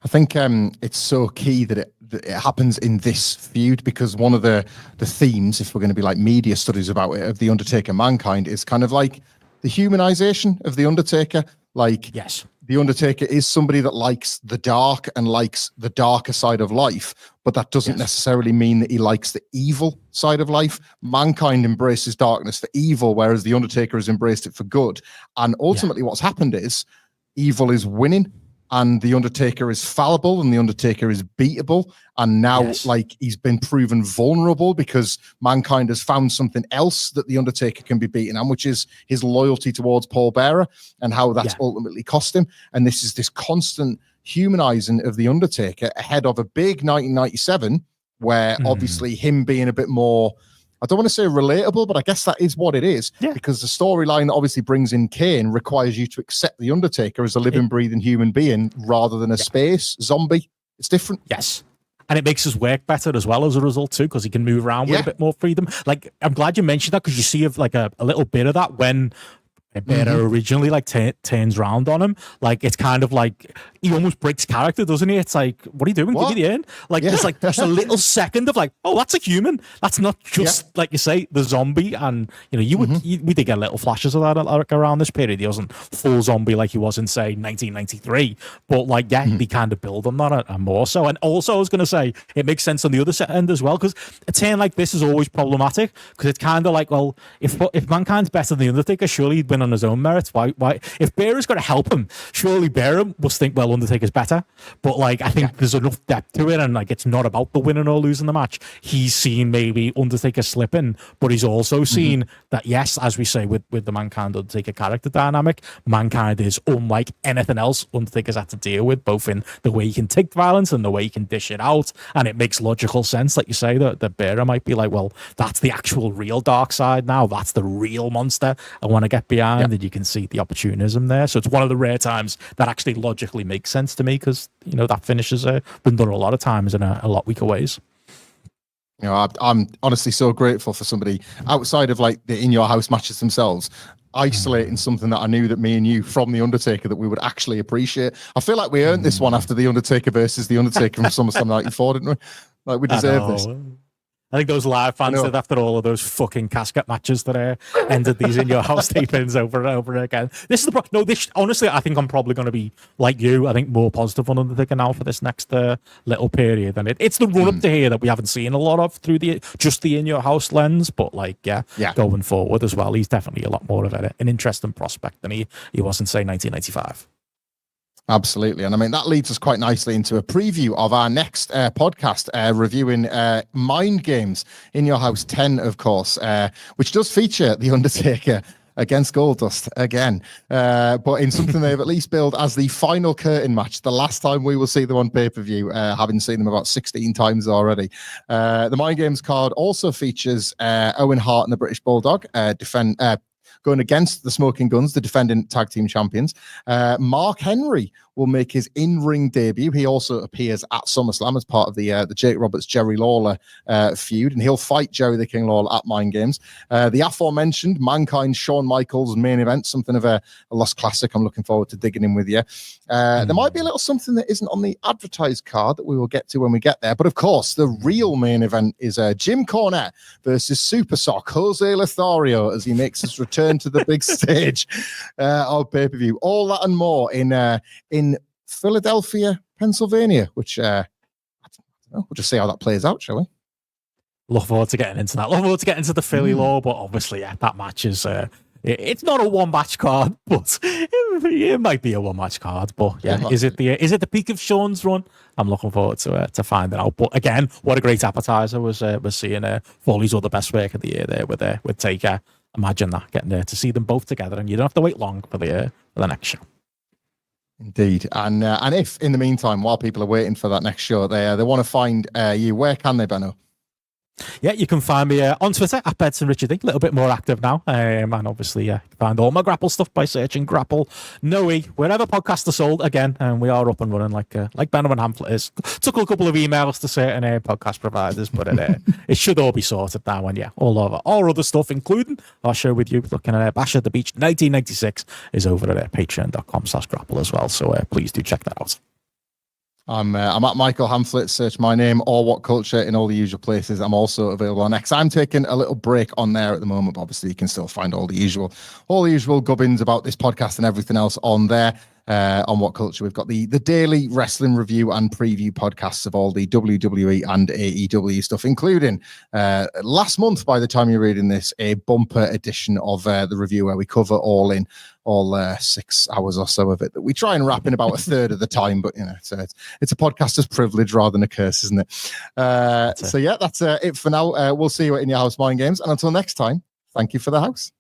Speaker 2: I think it's so key that it happens in this feud, because one of the themes, if we're going to be like media studies about it, of the Undertaker Mankind, is kind of like the humanization of the Undertaker. Like,
Speaker 1: yes,
Speaker 2: the Undertaker is somebody that likes the dark and likes the darker side of life, but that doesn't necessarily mean that he likes the evil side of life. Mankind embraces darkness for evil, whereas the Undertaker has embraced it for good. And ultimately what's happened is evil is winning, and the Undertaker is fallible, and the Undertaker is beatable. And now, like, he's been proven vulnerable because Mankind has found something else that the Undertaker can be beaten on, which is his loyalty towards Paul Bearer, and how that's ultimately cost him. And this is this constant humanizing of the Undertaker ahead of a big 1997, where obviously him being a bit more, I don't want to say relatable, but I guess that is what it is, because the storyline that obviously brings in Kane requires you to accept the Undertaker as a living, breathing human being rather than a space zombie. It's different.
Speaker 1: Yes. And it makes his work better as well as a result too, because he can move around with a bit more freedom. Like, I'm glad you mentioned that, because you see like a little bit of that when Better originally like turns round on him. Like, it's kind of like he almost breaks character, doesn't he? It's like, what are you doing? Give me the end. Like, there's like just a little second of like, oh, that's a human. That's not just like you say, the zombie. And you know, we did get little flashes of that like, around this period. He wasn't full zombie like he was in say 1993, but like they kind of build on that and more so. And also, I was going to say it makes sense on the other end as well, because a turn like this is always problematic, because it's kind of like, well, if Mankind's better than the Undertaker, surely he'd win on his own merits. Why if Bearer's got to help him, surely Bearer must think, well, Undertaker's better. But like, I think there's enough depth to it, and like, it's not about the winning or losing the match. He's seen maybe Undertaker slipping, but he's also seen that, yes, as we say with the Mankind Undertaker character dynamic, Mankind is unlike anything else Undertaker's had to deal with, both in the way he can take violence and the way he can dish it out. And it makes logical sense, like you say, that Bearer might be like, well, that's the actual real dark side now. That's the real monster I want to get behind. And you can see the opportunism there. So it's one of the rare times that actually logically makes sense to me, because that finish has been done a lot of times in a lot weaker ways.
Speaker 2: I'm honestly so grateful for somebody outside of like the In Your House matches themselves isolating something that I knew that me and you from the Undertaker that we would actually appreciate. I feel like we earned this one after the Undertaker versus the Undertaker from SummerSlam '94, didn't we? Like, we deserve this.
Speaker 1: I think those live fans did after all of those fucking casket matches that ended these In Your House tapings over and over again. This is the honestly, I think I'm probably going to be like you. I think more positive on Undertaker now for this next little period, and it's the run up to here that we haven't seen a lot of through just the In Your House lens. But like, going forward as well, he's definitely a lot more of an interesting prospect than he was in say 1995.
Speaker 2: Absolutely. And I mean, that leads us quite nicely into a preview of our next podcast, reviewing Mind Games In Your House 10, of course, which does feature The Undertaker against Goldust again, but in something they've at least billed as the final curtain match, the last time we will see them on pay-per-view, having seen them about 16 times already. The Mind Games card also features Owen Hart and the British Bulldog going against the Smoking Guns, the defending tag team champions. Mark Henry will make his in-ring debut. He also appears at SummerSlam as part of the Jake Roberts, Jerry Lawler feud, and he'll fight Jerry the King Lawler at Mind Games. The aforementioned Mankind Shawn Michaels main event, something of a lost classic. I'm looking forward to digging in with you. There might be a little something that isn't on the advertised card that we will get to when we get there. But of course, the real main event is Jim Cornette versus Super Sock Jose Lothario as he makes his return to the big stage of pay-per-view. All that and more in Philadelphia, Pennsylvania, which I don't know, we'll just see how that plays out, shall we?
Speaker 1: Look forward to getting into that. Look forward to getting into the Philly law, but obviously, that match is it's not a one-match card, but it might be a one-match card. But is it the peak of Shawn's run? I'm looking forward to finding out. But again, what a great appetizer was seeing Foley's other best work of the year there with Taker. Imagine that, getting there to see them both together, and you don't have to wait long for the next show.
Speaker 2: Indeed, and if in the meantime, while people are waiting for that next show, they want to find you, where can they, Benno?
Speaker 1: Yeah, you can find me on Twitter at Bedson Richard D. A little bit more active now, and obviously you can find all my GRAPPL stuff by searching GRAPPL Noe wherever podcasts are sold. Again, and we are up and running like Benno and Hamflett is. Took a couple of emails to certain podcast providers, but it should all be sorted now. And all over all other stuff, including our show with you, looking at Bash at the Beach 1996, is over at patreon.com/GRAPPL as well. So please do check that out.
Speaker 2: I'm at Michael Hamflett. Search my name or WhatCulture in all the usual places. I'm also available on X. I'm taking a little break on there at the moment, but obviously you can still find all the usual gubbins about this podcast and everything else on there. On WhatCulture, we've got the daily wrestling review and preview podcasts of all the WWE and AEW stuff, including last month, by the time you're reading this, a bumper edition of the review where we cover all 6 hours or so of it, that we try and wrap in about a third of the time. But it's a podcaster's privilege rather than a curse, isn't it? So that's it for now. We'll see you at In Your House Mind Games, and until next time, thank you for the house.